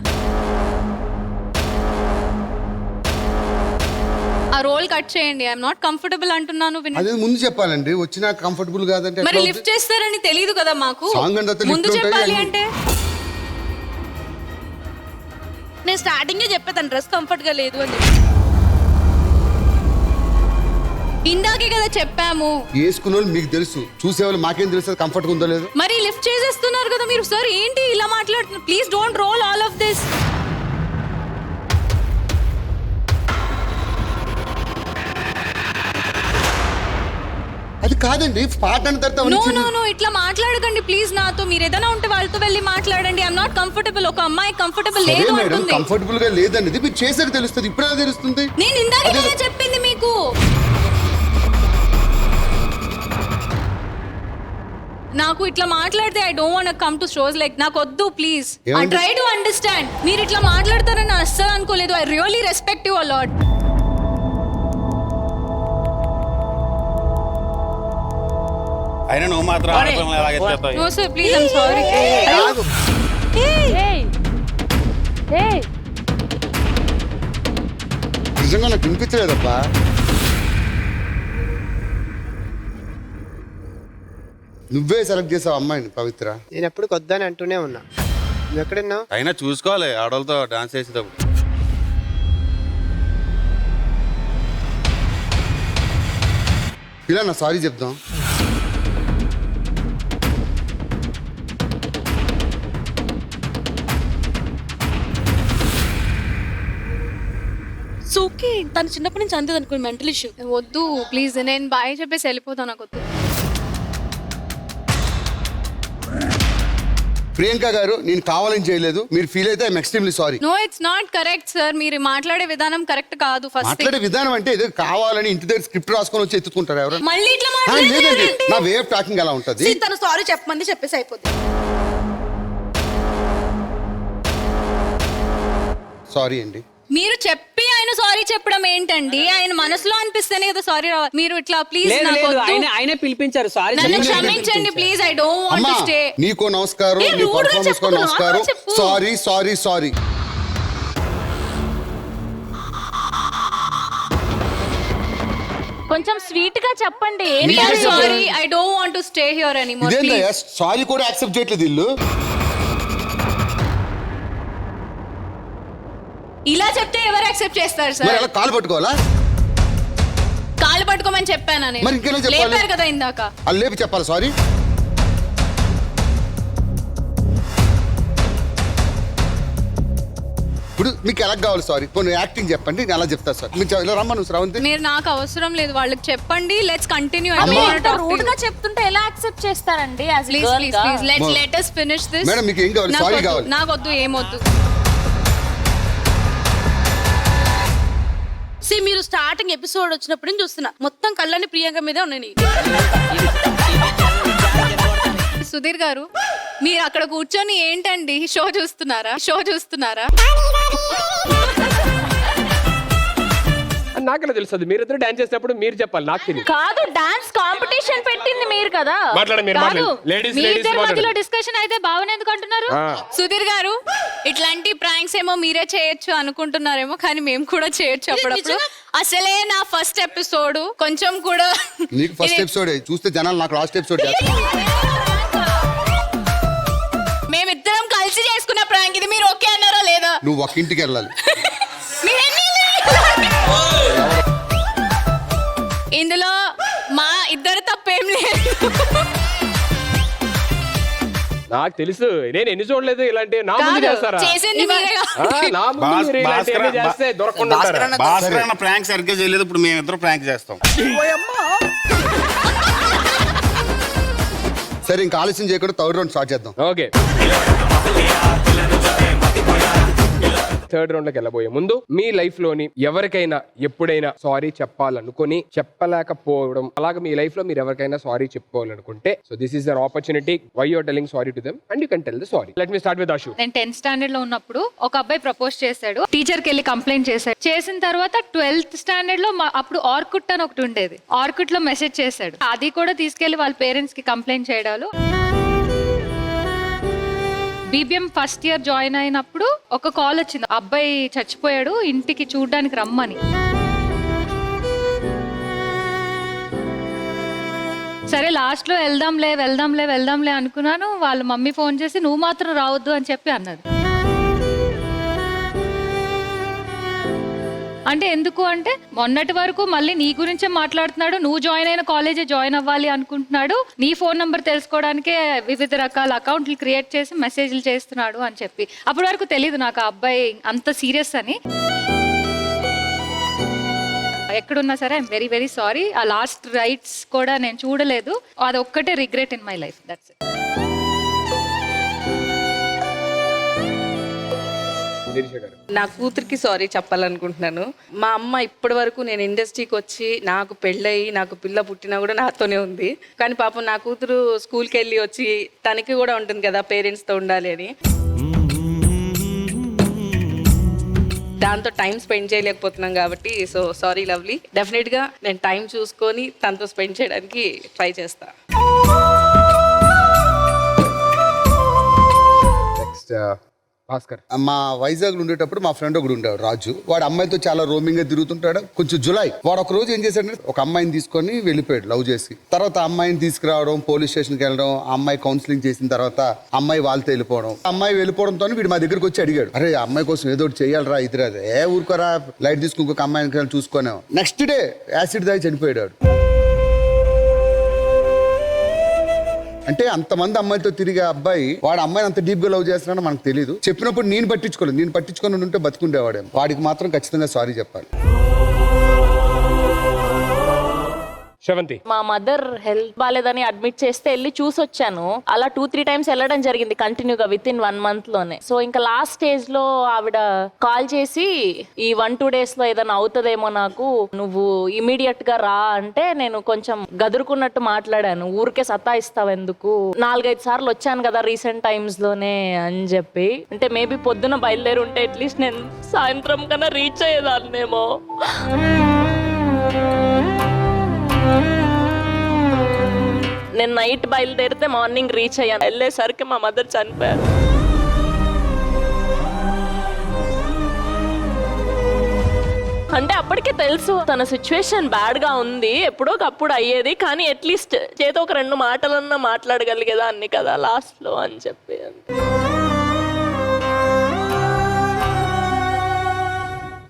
ఆ రోల్ కట్ చేయండి. ఐఎమ్ నాట్ కంఫర్టబుల్ అంటున్నాను. అదే ముందు చెప్పాలండి. వచ్చినా కంఫర్టబుల్ కాదంటే మరి లిఫ్ట్ చేస్తారని తెలియదు కదా మాకు. సాంగ్ అంతా ముందు lift ఉంటాయి చెప్పాలి అన్ని. అంటే నేను స్టార్టింగే చెప్పేదాన్ని డ్రెస్ కంఫర్ట్ గా లేదు అని. ఇందాకే కదా చెప్పాము. వేసుకున్న వాళ్ళు మీకు తెలుసు, చూసేవాళ్ళు మాకేం తెలుసు కంఫర్ట్ ఉందో లేదో. మరి లిఫ్ట్ చేసేస్తున్నారు కదా మీరు. సార్ ఏంటి ఇలా మాట్లాడుతున్నారు? Please don't roll all of this. అది కాదండి, పాట అన్న తర్వాత నో నో నో, ఇట్లా మాట్లాడకండి ప్లీజ్ నాతో. మీరు ఏదైనా ఉంటే వాళ్ళతో వెళ్ళి మాట్లాడండి. I'm not comfortable. ఒక అమ్మాయి కంఫర్టబుల్ సరే లేదు మేడం, అంటుంది. కంఫర్టబుల్ గా లేదనేది మీరు చేసాక తెలుస్తుంది. ఇప్పుడే తెలుస్తుంది. నేను ఇందాకే కదా చెప్పింది మీకు. నాకు ఇట్లా మాట్లాడితే I don't want come to shows like. నాకు వద్దు please. I try to understand. మీరు ఇట్లా మాట్లాడతారని అస్సలు అనుకోలేదు. I really respect you a lot. అయినా నువ్వు మాత్రం no sir please, I'm sorry. నిజంగా నాకు వినిపించలేదబ్బా. నువ్వే సెలెక్ట్ చేసావు అమ్మాయిని పవిత్ర. నేను ఎప్పుడు కొద్దని అంటూనే ఉన్నా. నువ్వు ఎక్కడున్నావు? అయినా చూసుకోవాలి ఆడవాళ్ళతో డాన్స్ చేసేటప్పుడు. ఇలా నా సారీ చెప్దాం. సోకే తను చిన్నప్పటి నుంచి అంతే అనుకో మెంటల్ ఇష్యూ. వద్దు ప్లీజ్, నేను బాయ్ చెప్పేసి వెళ్ళిపోతాను. నాకు వద్దు. ప్రియాంక గారు నేను కావాలని చేయలేదు, మీరు ఫీల్ అయితే I'm extremely sorry. No it's not correct sir. మీరు మాట్లాడే విధానం కరెక్ట్ కాదు. ఫస్ట్ మాట్లాడే విధానం అంటే ఏదో కావాలని ఇంటి దగ్గర స్క్రిప్ట్ రాసుకొని వచ్చి ఎత్తుకుంటారు ఎవరు? మళ్ళీ ఇట్లా లేదండి, నా వే ఆఫ్ టాకింగ్ అలా ఉంటది. తను సారీ చెప్పమంది చెప్పేసి అయిపోతుంది. సారీ అండి. మీరు చెప్పి ఆయన సారీ చెప్పడం ఏంటండి? ఆయన మనసులో అనిపిస్తేనే కదా సారీ రావాలి. మీరు ఇట్లా ప్లీజ్ ఆయనే పిలిపించారు సారీ. నన్ను క్షమించండి please. I don't want to stay. నీకో నమస్కారం, నీ పర్ఫార్మెన్స్ కో నమస్కారం. Sorry sorry sorry. కొంచెం స్వీట్ గా చెప్పండి. Sorry, I don't want to stay here anymore please. Sorry కూడా యాక్సెప్ట్ చేయట్లేదు ఇల్లు. ఇలా చెప్తే ఎవరు యాక్సెప్ట్ చేస్తారు సార్? మరి అలా కాలు పట్టుకోవాలా? కాళ్ళు పట్టుకోమని చెప్పాను నేను. మరి ఇంకేనా చెప్పాలి? లేపారు కదా ఇందాక. అది లేపి చెప్పాలి సారీ. ఇప్పుడు మీకు ఎలా కావాలి సారీ? పోనీ యాక్టింగ్ చెప్పండి, నేను అలా చెప్తా సార్. మీరు ఇలా రమ్మను శ్రావంతి. మీరు నాకు అవసరం లేదు, వాళ్ళకి చెప్పండి. Let's continue. రూడ్ గా చెప్తుంటే ఎలా యాక్సెప్ట్ చేస్తారండి? Please please please let us finish this. Madam మీకు ఏం కావాలి? సారీ కావాలి? నాకు వద్దు, ఏమొద్దు. మీరు స్టార్టింగ్ ఎపిసోడ్ వచ్చినప్పుడు చూస్తున్నా మొత్తం కళ్ళని ప్రియాంక మీదే ఉన్నాయి. సుధీర్ గారు, మీరు అక్కడ కూర్చొని ఏంటండి షో చూస్తున్నారా? నాకెలా తెలుస్తుంది? మీరిద్దరు డాన్స్ చేసినప్పుడు మీరు చెప్పాలి, నాకు తెలియదు. కాదు, డాన్స్ కాంపిటీషన్ పెట్టింది మీరు కదా. మీ ఇద్దరి మధ్యలో డిస్కషన్ అయితే బావని ఎందుకు అంటున్నారు? సుధీర్ గారు, ఇట్లాంటి ప్రాంక్స్ ఏమో మీరే చేయొచ్చు అనుకుంటున్నారేమో, కానీ మేము కూడా చేయొచ్చు అప్పుడప్పుడు. అసలే నా ఫస్ట్ ఎపిసోడ్ కొంచెం కూడా. నీకు ఫస్ట్ ఎపిసోడ్ చూస్తే జనాలు నాకు లాస్ట్ ఎపిసోడ్ మేమిద్దరం కలిసి చేసుకున్న ప్రాంక్ ఇది. మీరు ఓకే అన్నారా లేదా? నువ్వు ఒక ఇంటికి వెళ్ళాలి. ఇందులో మా ఇద్దరు తప్పేం లేదు. నాకు తెలుసు, నేను ఎన్ని చూడలేదు ఇలాంటి. నా ముందు చేస్తారా? చేసింది మీరేగా. నా ముందు మీరు ఇలాంటివన్నీ చేస్తే దొరకకుండా ఉంటారా? భాస్కర్ అన్న ప్రాంక్ సరిగ్గా చేయలేదు, ఇప్పుడు మేమిద్దరం ప్రాంక్ చేస్తాం. సరే, ఇంకా ఆలస్యం చేయకుండా థర్డ్ రౌండ్ స్టార్ట్ చేద్దాం. ఓకే, థర్డ్ రౌండ్ లోకి వెళ్ళబోయే ముందు మీ లైఫ్ లోని ఎవరికైనా ఎప్పుడైనా సారీ చెప్పాలనుకొని చెప్పలేకపోవడం, అలాగే మీ లైఫ్ లో మీరు ఎవరికైనా సారీ చెప్పుకోవాలనుకుంటే, so this is the opportunity. Why you are telling sorry to them and you can tell the sorry. Let me start with Ashu. నేను 10th స్టాండర్డ్ లో ఉన్నప్పుడు ఒక అబ్బాయి ప్రపోజ్ చేశాడు. టీచర్ కి వెళ్ళి కంప్లైంట్ చేశాడు. చేసిన తర్వాత 12th స్టాండర్డ్ లో అప్పుడు ఆర్కుట్ అని ఒకటి ఉండేది. ఆర్కుట్ లో మెసేజ్ చేశాడు. అది కూడా తీసుకెళ్లి వాళ్ళ పేరెంట్స్ కి కంప్లైంట్ చేయడాలు. బీబీఎం ఫస్ట్ ఇయర్ జాయిన్ అయినప్పుడు ఒక కాల్ వచ్చింది, అబ్బాయి చచ్చిపోయాడు, ఇంటికి చూడ్డానికి రమ్మని. సరే లాస్ట్ లో వెళ్దాంలే అనుకున్నాను. వాళ్ళ మమ్మీ ఫోన్ చేసి నువ్వు మాత్రం రావద్దు అని చెప్పి అన్నది. అంటే ఎందుకు అంటే మొన్నటి వరకు మళ్ళీ నీ గురించే మాట్లాడుతున్నాడు, నువ్వు జాయిన్ అయిన కాలేజే జాయిన్ అవ్వాలి అనుకుంటున్నాడు, నీ ఫోన్ నంబర్ తెలుసుకోవడానికే వివిధ రకాల అకౌంట్లు క్రియేట్ చేసి మెసేజ్లు చేస్తున్నాడు అని చెప్పి. అప్పటి వరకు తెలియదు నాకు ఆ అబ్బాయి అంత సీరియస్ అని. ఎక్కడున్నా సరే ఐఎమ్ వెరీ వెరీ సారీ. ఆ లాస్ట్ రైట్స్ కూడా నేను చూడలేదు. అది ఒక్కటే regret in my life. That's it. నా కూతురికి సారీ చెప్పాలనుకుంటున్నాను. మా అమ్మ ఇప్పటి వరకు నేను ఇండస్ట్రీకి వచ్చి నాకు పెళ్ళయి నాకు పిల్ల పుట్టినా కూడా నాతోనే ఉంది. కానీ పాపం నా కూతురు స్కూల్కి వెళ్ళి వచ్చి తనకి కూడా ఉంటుంది కదా పేరెంట్స్తో ఉండాలి అని, దాంతో టైం స్పెండ్ చేయలేకపోతున్నాం కాబట్టి సో సారీ లవ్లీ. డెఫినెట్గా నేను టైం చూసుకొని తనతో స్పెండ్ చేయడానికి ట్రై చేస్తా. నెక్స్ట్ భాస్కర్. మా వైజాగ్ లో ఉండేటప్పుడు మా ఫ్రెండ్ ఒకడు ఉండేవాడు రాజు. వాడు అమ్మాయితో చాలా రోమింగ్ గా తిరుగుతుంటాడు. కొంచెం జులై వాడు ఒక రోజు ఏం చేశాడంటే ఒక అమ్మాయిని తీసుకొని వెళ్ళిపోయాడు లవ్ చేసి. తర్వాత అమ్మాయిని తీసుకురావడం, పోలీస్ స్టేషన్కి వెళ్ళడం, ఆ అమ్మాయి కౌన్సిలింగ్ చేసిన తర్వాత అమ్మాయి వాళ్ళతో వెళ్ళిపోవడం. అమ్మాయి వెళ్ళిపోవడంతో వీడు మా దగ్గరికి వచ్చి అడిగాడు, అరే అమ్మాయి కోసం ఏదో ఒకటి చేయాలరా, ఇది రాదు, ఏ ఊరుకోరా లైట్ తీసుకుని ఇంకొక అమ్మాయిని చూసుకునే. నెక్స్ట్ డే యాసిడ్ దాగి చనిపోయాడు. అంటే అంతమంది అమ్మాయిలతో తిరిగే అబ్బాయి వాడు అమ్మాయిని అంత డీప్ గా లవ్ చేస్తున్నాడో మనకు తెలియదు. చెప్పినప్పుడు నేను పట్టించుకొని ఉంటే బతుకుండేవాడే. వాడికి మాత్రం ఖచ్చితంగా సారీ చెప్పాలి. శ్రవంతి. మా మదర్ హెల్త్ బాలేదని అడ్మిట్ చేస్తే వెళ్ళి చూసొచ్చాను. అలా 2-3 టైమ్స్ వెళ్ళడం జరిగింది కంటిన్యూగా విత్ ఇన్ 1 month లోనే. సో ఇంకా లాస్ట్ స్టేజ్ లో ఆవిడ కాల్ చేసి ఈ 1-2 days లో ఏదైనా అవుతుందేమో నాకు, నువ్వు ఇమీడియట్ గా రా అంటే నేను కొంచెం గదురుకున్నట్టు మాట్లాడాను. ఊరికే సతాయిస్తావు ఎందుకు, 4-5 సార్లు వచ్చాను కదా రీసెంట్ టైమ్స్ లోనే అని చెప్పి. అంటే మేబీ పొద్దున బయలుదేరి ఉంటే అట్లీస్ట్ నేను సాయంత్రం కన్నా రీచ్ అయ్యేదాన్నేమో. నేను నైట్ బయలుదేరితే మార్నింగ్ రీచ్ అయ్యాను. వెళ్ళేసరికి మా మదర్ చనిపోయారు. అంటే అప్పటికే తెలుసు తన సిచ్యువేషన్ బ్యాడ్ గా ఉంది, ఎప్పుడో ఒకప్పుడు అయ్యేది, కానీ అట్లీస్ట్ చేతో ఒక 2 మాటలన్నా మాట్లాడగలిగేదా అన్ని కదా లాస్ట్ లో అని చెప్పి.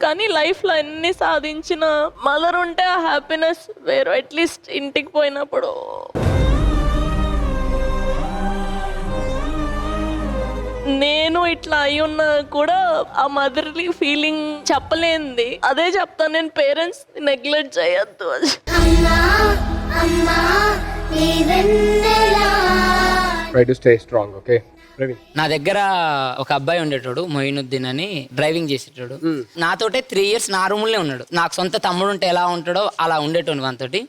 కానీ లైఫ్ లో ఎన్ని సాధించిన మదర్ ఉంటే ఆ హ్యాపీనెస్ వేరు. అట్లీస్ట్ ఇంటికి పోయినప్పుడు నేను ఇట్లా అయి ఉన్నా కూడా ఆ మదర్లీ ఫీలింగ్ చెప్పలేంది. అదే చెప్తాను నేను, పేరెంట్స్ నెగ్లెక్ట్ చేయొద్దు. Try to stay strong. Okay. నా దగ్గర ఒక అబ్బాయి ఉండేటోడు, మొయినుద్దీన్ అని, డ్రైవింగ్ చేసేటోడు. నాతోటే 3 years నా రూములే ఉన్నాడు. నాకు సొంత తమ్ముడు ఉంటే ఎలా ఉంటాడో అలా ఉండేటోడు వానితోటి.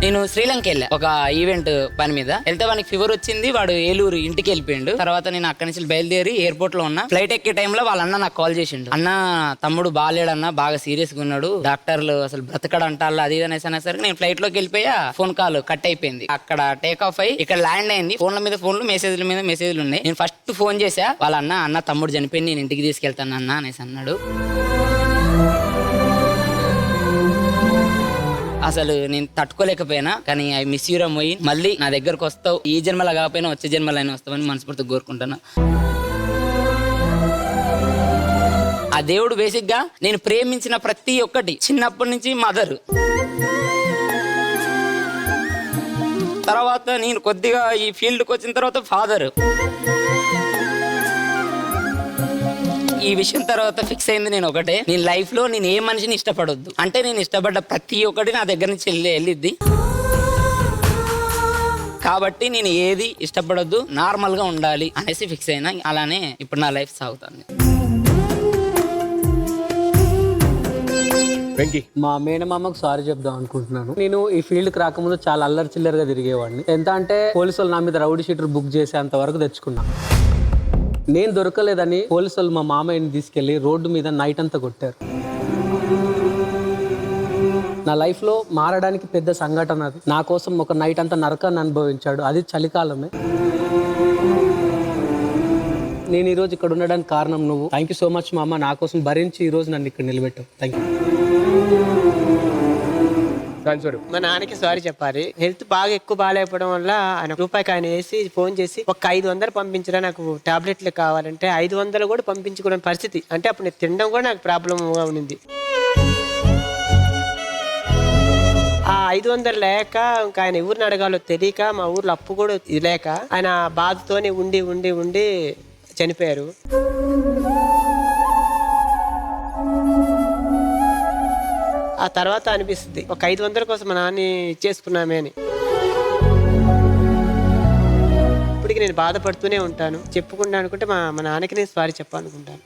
నేను శ్రీలంక వెళ్ళా ఒక ఈవెంట్ పని మీద. వెళ్తే వానికి ఫీవర్ వచ్చింది, వాడు ఏలూరు ఇంటికి వెళ్ళిపోయిండు. తర్వాత నేను అక్కడి నుంచి బయలుదేరి ఎయిర్పోర్ట్ లో ఉన్నా. ఫ్లైట్ ఎక్కే టైంలో వాళ్ళ అన్న నాకు కాల్ చేసిండు, అన్న తమ్ముడు బాగాలేడన్నా, బాగా సీరియస్ గా ఉన్నాడు, డాక్టర్లు అసలు బ్రతకడంటారు అది ఇది అనేసి అనేసరికి నేను ఫ్లైట్ లోకి వెళ్ళిపోయా. ఫోన్ కాల్ కట్ అయిపోయింది. అక్కడ టేక్ ఆఫ్ అయ్యి ఇక్కడ ల్యాండ్ అయింది. ఫోన్ల మీద ఫోన్లు, మెసేజ్ల మీద మెసేజ్లు ఉన్నాయి. నేను ఫస్ట్ ఫోన్ చేసా వాళ్ళ అన్న తమ్ముడు చనిపోయింది, నేను ఇంటికి తీసుకెళ్తాను అన్న అనేసి అన్నాడు. అసలు నేను తట్టుకోలేకపోయినా, కానీ ఐ మిస్ యూ రా మొయి, మళ్ళీ నా దగ్గరకు వస్తావు, ఈ జన్మలా కాకపోయినా వచ్చే జన్మలైనా వస్తావని మనస్ఫూర్తిగా కోరుకుంటున్నా. ఆ దేవుడు బేసిక్ గా నేను ప్రేమించిన ప్రతి ఒక్కటి చిన్నప్పటి నుంచి మదర్, తర్వాత నేను కొద్దిగా ఈ ఫీల్డ్కి వచ్చిన తర్వాత ఫాదర్. ఈ విషయం తర్వాత ఫిక్స్ అయింది నేను ఒకటే, నేను లైఫ్ లో నేను ఏ మనిషిని ఇష్టపడొద్దు. అంటే నేను ఇష్టపడ్డ ప్రతి ఒక్కటి నా దగ్గర నుంచి వెళ్ళిద్ది. కాబట్టి నేను ఏది ఇష్టపడొద్దు, నార్మల్ గా ఉండాలి అనేసి ఫిక్స్ అయినా. అలానే ఇప్పుడు నా లైఫ్ సాగుతుంది. మా మేనమామకు సారీ చెప్దాం అనుకుంటున్నాను. నేను ఈ ఫీల్డ్ కి రాకముందు చాలా అల్లరి చిల్లరగా తిరిగేవాడిని. ఎంత అంటే పోలీసు వాళ్ళు నా మీద రౌడీ షీటర్ బుక్ చేసేంత వరకు తెచ్చుకున్నా. నేను దొరకలేదని పోలీసు వాళ్ళు మా మామయ్యని తీసుకెళ్లి రోడ్డు మీద నైట్ అంతా కొట్టారు. నా లైఫ్లో మారడానికి పెద్ద సంఘటన అది. నా కోసం ఒక నైట్ అంతా నరకాన్ని అనుభవించాడు, అది చలికాలమే. నేను ఈరోజు ఇక్కడ ఉండడానికి కారణం నువ్వు. థ్యాంక్ యూ సో మచ్ మా అమ్మ, నా కోసం భరించి ఈరోజు నన్ను ఇక్కడ నిలబెట్టావు. Thank you. మా నాన్నకి సారీ చెప్పాలి. హెల్త్ బాగా ఎక్కువ బాగాలేకపోవడం వల్ల ఆయన రూపాయికి ఆయన వేసి ఫోన్ చేసి ఒక 500 పంపించరా, నాకు టాబ్లెట్లు కావాలంటే 500 కూడా పంపించుకునే పరిస్థితి. అంటే అప్పుడు నేను తినడం కూడా నాకు ప్రాబ్లంగా ఉండింది. ఆ 500 లేక ఇంకా ఆయన ఎవరిని అడగాలో తెలియక, మా ఊర్లో అప్పు కూడా లేక ఆయన బాధతోనే ఉండి ఉండి ఉండి చనిపోయారు. ఆ తర్వాత అనిపిస్తుంది ఒక 500 కోసం మా నాన్ని ఇచ్చేసుకున్నామే అని. ఇప్పటికి నేను బాధపడుతూనే ఉంటాను. చెప్పుకుంటా అనుకుంటే మా నాన్నకి నేను సారీ చెప్పాలనుకుంటాను.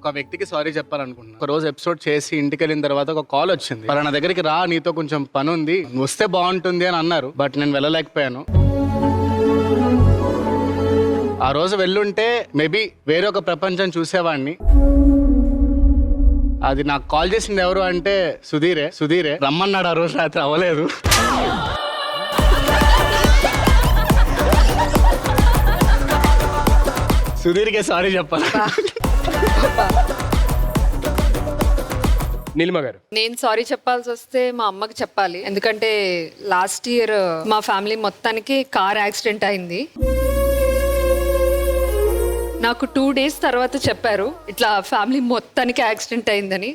ఒక వ్యక్తికి సారీ చెప్పాలనుకుంటున్నాను. ఒక రోజు ఎపిసోడ్ చేసి ఇంటికి వెళ్ళిన తర్వాత ఒక కాల్ వచ్చింది, వాళ్ళ నా దగ్గరికి రా, నీతో కొంచెం పని ఉంది, వస్తే బాగుంటుంది అని అన్నారు. బట్ నేను వెళ్ళలేకపోయాను. ఆ రోజు వెళ్ళుంటే మేబీ వేరే ఒక ప్రపంచం చూసేవాడిని. అది నాకు కాల్ చేసింది ఎవరు అంటే సుధీరే రమ్మన్నాడు ఆ రోజు రాత్రి, అవ్వలేదు. సుధీర్కే సారీ చెప్పాలి. నీలిమ గారు. నేను సారీ చెప్పాల్సి వస్తే మా అమ్మకి చెప్పాలి. ఎందుకంటే లాస్ట్ ఇయర్ మా ఫ్యామిలీ మొత్తానికి కార్ యాక్సిడెంట్ అయింది. నాకు 2 days తర్వాత చెప్పారు ఇట్లా ఫ్యామిలీ మొత్తానికి యాక్సిడెంట్ అయిందని.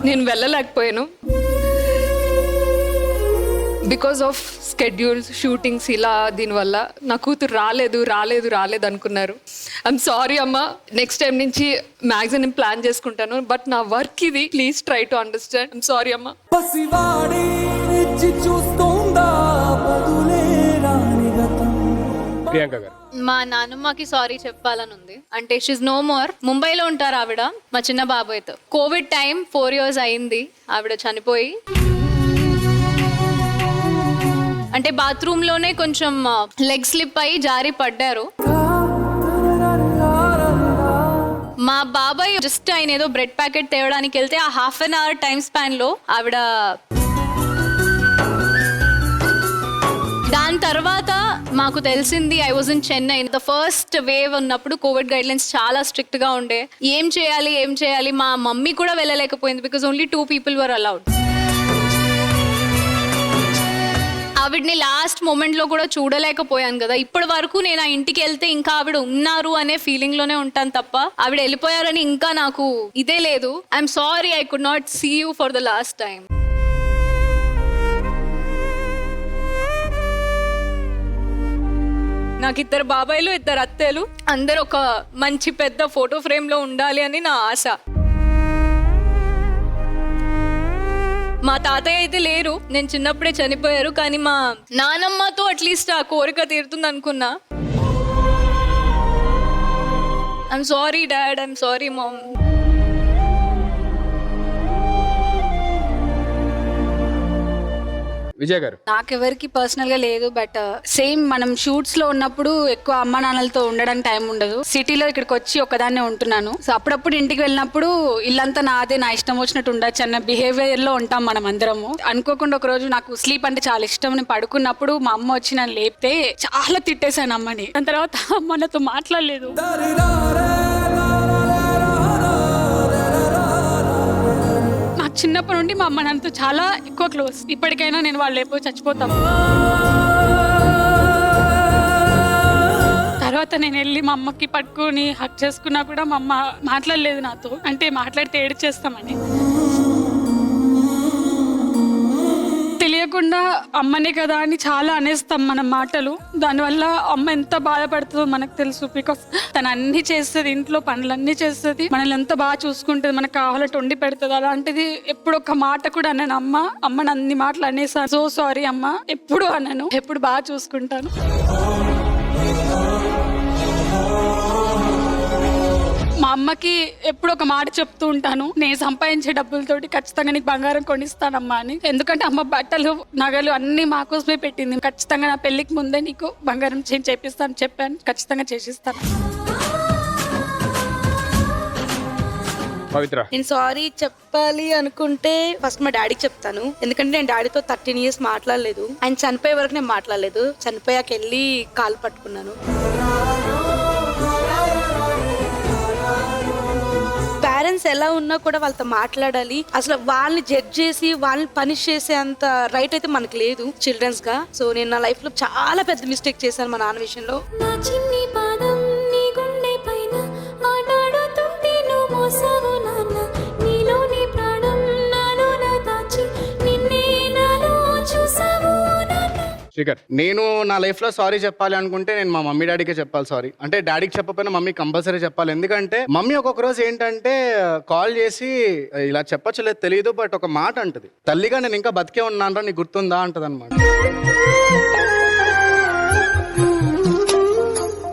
నేను వెళ్ళలేకపోయాను బికాస్ ఆఫ్ స్కెడ్యూల్స్, షూటింగ్స్, ఇలా దీనివల్ల నా కూతురు రాలేదు అనుకున్నారు. ఐఎమ్ సారీ అమ్మా, నెక్స్ట్ టైం నుంచి మ్యాక్సిమం ప్లాన్ చేసుకుంటాను, బట్ నా వర్క్ ఇది, please try to understand. I'm sorry అమ్మా. ప్రియాంక గారు. మా నాన్నమ్మకి సారీ చెప్పాలని ఉంది. అంటే షీజ్ నో మోర్. ముంబైలో ఉంటారు ఆవిడ, మా చిన్న బాబాయ్తో. కోవిడ్ టైం 4 years అయింది ఆవిడ చనిపోయి. అంటే బాత్రూమ్ లోనే కొంచెం లెగ్ స్లిప్ అయ్యి జారి పడ్డారు. మా బాబాయ్ జస్ట్ ఆయన ఏదో బ్రెడ్ ప్యాకెట్ తేవడానికి వెళ్తే ఆ 1/2 hour టైం స్పాన్ లో ఆవిడ. దాని తర్వాత మాకు తెలిసింది I was in Chennai. The first wave ఉన్నప్పుడు కోవిడ్ గైడ్ లైన్స్ చాలా స్ట్రిక్ట్ గా ఉండే. ఏం చేయాలి మా మమ్మీ కూడా వెళ్ళలేకపోయింది because only 2 people were allowed. ఆవిడ్ని లాస్ట్ మూమెంట్ లో కూడా చూడలేకపోయాను కదా. ఇప్పటి వరకు నేను ఆ ఇంటికి వెళ్తే ఇంకా ఆవిడ ఉన్నారు అనే ఫీలింగ్ లోనే ఉంటాను తప్ప ఆవిడ వెళ్ళిపోయారని ఇంకా నాకు ఇదే లేదు. I'm sorry, I could not see you for the last time. నాకు 2 బాబాయిలు 2 అత్తలు, అందరు ఒక మంచి పెద్ద ఫోటో ఫ్రేమ్ లో ఉండాలి అని నా ఆశ. మా తాతయ్య అయితే లేరు, నేను చిన్నప్పుడే చనిపోయారు. కానీ మా నానమ్మతో అట్లీస్ట్ ఆ కోరిక తీరుతుంది అనుకున్నా. I'm sorry dad, I'm sorry ma'am. Vijay గారు. నాకెవరికి పర్సనల్ గా లేదు, బట్ సేమ్ మనం షూట్స్ లో ఉన్నప్పుడు ఎక్కువ అమ్మ నాన్నలతో ఉండడానికి టైం ఉండదు. సిటీలో ఇక్కడికి వచ్చి ఒకదాన్నే ఉంటున్నాను. సో అప్పుడప్పుడు ఇంటికి వెళ్ళినప్పుడు ఇల్లంతా నాదే, నా ఇష్టం వచ్చినట్టు ఉండొచ్చు అన్న బిహేవియర్ లో ఉంటాం మనం అందరము. అనుకోకుండా ఒక రోజు నాకు స్లీప్ అంటే చాలా ఇష్టం. నేను పడుకున్నప్పుడు మా అమ్మ వచ్చి నన్ను లేపితే చాలా తిట్టేశాను అమ్మని. దాని తర్వాత అమ్మ నాతో మాట్లాడలేదు. చిన్నప్పటి నుండి మా అమ్మ నాన్నతో చాలా ఎక్కువ క్లోజ్. ఇప్పటికైనా నేను వాళ్ళు లేకపోతే చచ్చిపోతాం. తర్వాత నేను వెళ్ళి మా అమ్మకి పట్టుకుని హక్ చేసుకున్నా కూడా మా అమ్మ మాట్లాడలేదు నాతో. అంటే మాట్లాడితే ఏడ్చేస్తామని. తెలియకుండా అమ్మనే కదా అని చాలా అనేస్తాం మనం మాటలు. దానివల్ల అమ్మ ఎంత బాధపడుతుందో మనకు తెలుసు. బికాస్ తను అన్ని చేస్తుంది, ఇంట్లో పనులన్నీ చేస్తుంది, మనల్ని ఎంత బాగా చూసుకుంటుంది, మనకు కావాలంటే వండి పెడుతుంది. అలాంటిది ఎప్పుడు ఒక మాట కూడా అన్నాను అమ్మని అన్ని మాటలు అనేసాను. సో సారీ అమ్మ, ఎప్పుడు అన్నాను, ఎప్పుడు బాగా చూసుకుంటాను. మా అమ్మకి ఎప్పుడు ఒక మాట చెప్తూ ఉంటాను, నేను సంపాదించే డబ్బులతోటి ఖచ్చితంగా నీకు బంగారం కొనిస్తానమ్మా అని. ఎందుకంటే అమ్మ బట్టలు నగలు అన్ని మాకోసమే పెట్టింది. ఖచ్చితంగా నా పెళ్లికి ముందే నీకు బంగారం చేపిస్తాను చెప్పాను, ఖచ్చితంగా చేసిస్తాను. పవిత్ర. నేను సారీ చెప్పాలి అనుకుంటే ఫస్ట్ మా డాడీకి చెప్తాను. ఎందుకంటే నేను డాడీతో 13 years మాట్లాడలేదు. ఆయన చనిపోయే వరకు నేను మాట్లాడలేదు. చనిపోయాక వెళ్ళి కాలు పట్టుకున్నాను. పేరెంట్స్ ఎలా ఉన్నా కూడా వాళ్ళతో మాట్లాడాలి. అసలు వాళ్ళని జడ్జ్ చేసి వాళ్ళని పనిష్ చేసే అంత రైట్ అయితే మనకు లేదు చిల్డ్రన్స్ గా. సో నేను నా లైఫ్ లో చాలా పెద్ద మిస్టేక్ చేశాను మా నాన్న విషయంలో. నా చిన్ని పాదం నీ గుండె పైన ఆడాడుతుంటే నువ్వు మోసావు నాన్న. నీలోని ప్రాణం నాలో నా దాచి నిన్నే నాలో చూసావు నాన్న. నేను నా లైఫ్ లో సారీ చెప్పాలి అనుకుంటే నేను మా మమ్మీ డాడీకే చెప్పాలి సారీ. అంటే డాడీకి చెప్పకపోయినా మమ్మీ కంపల్సరీ చెప్పాలి. ఎందుకంటే మమ్మీ ఒక్కొక్క రోజు ఏంటంటే కాల్ చేసి ఇలా చెప్పచ్చు లేదు తెలియదు, బట్ ఒక మాట అంటది, తల్లిగా నేను ఇంకా బతికే ఉన్నానరా నీకు గుర్తుందా అంటది అనమాట.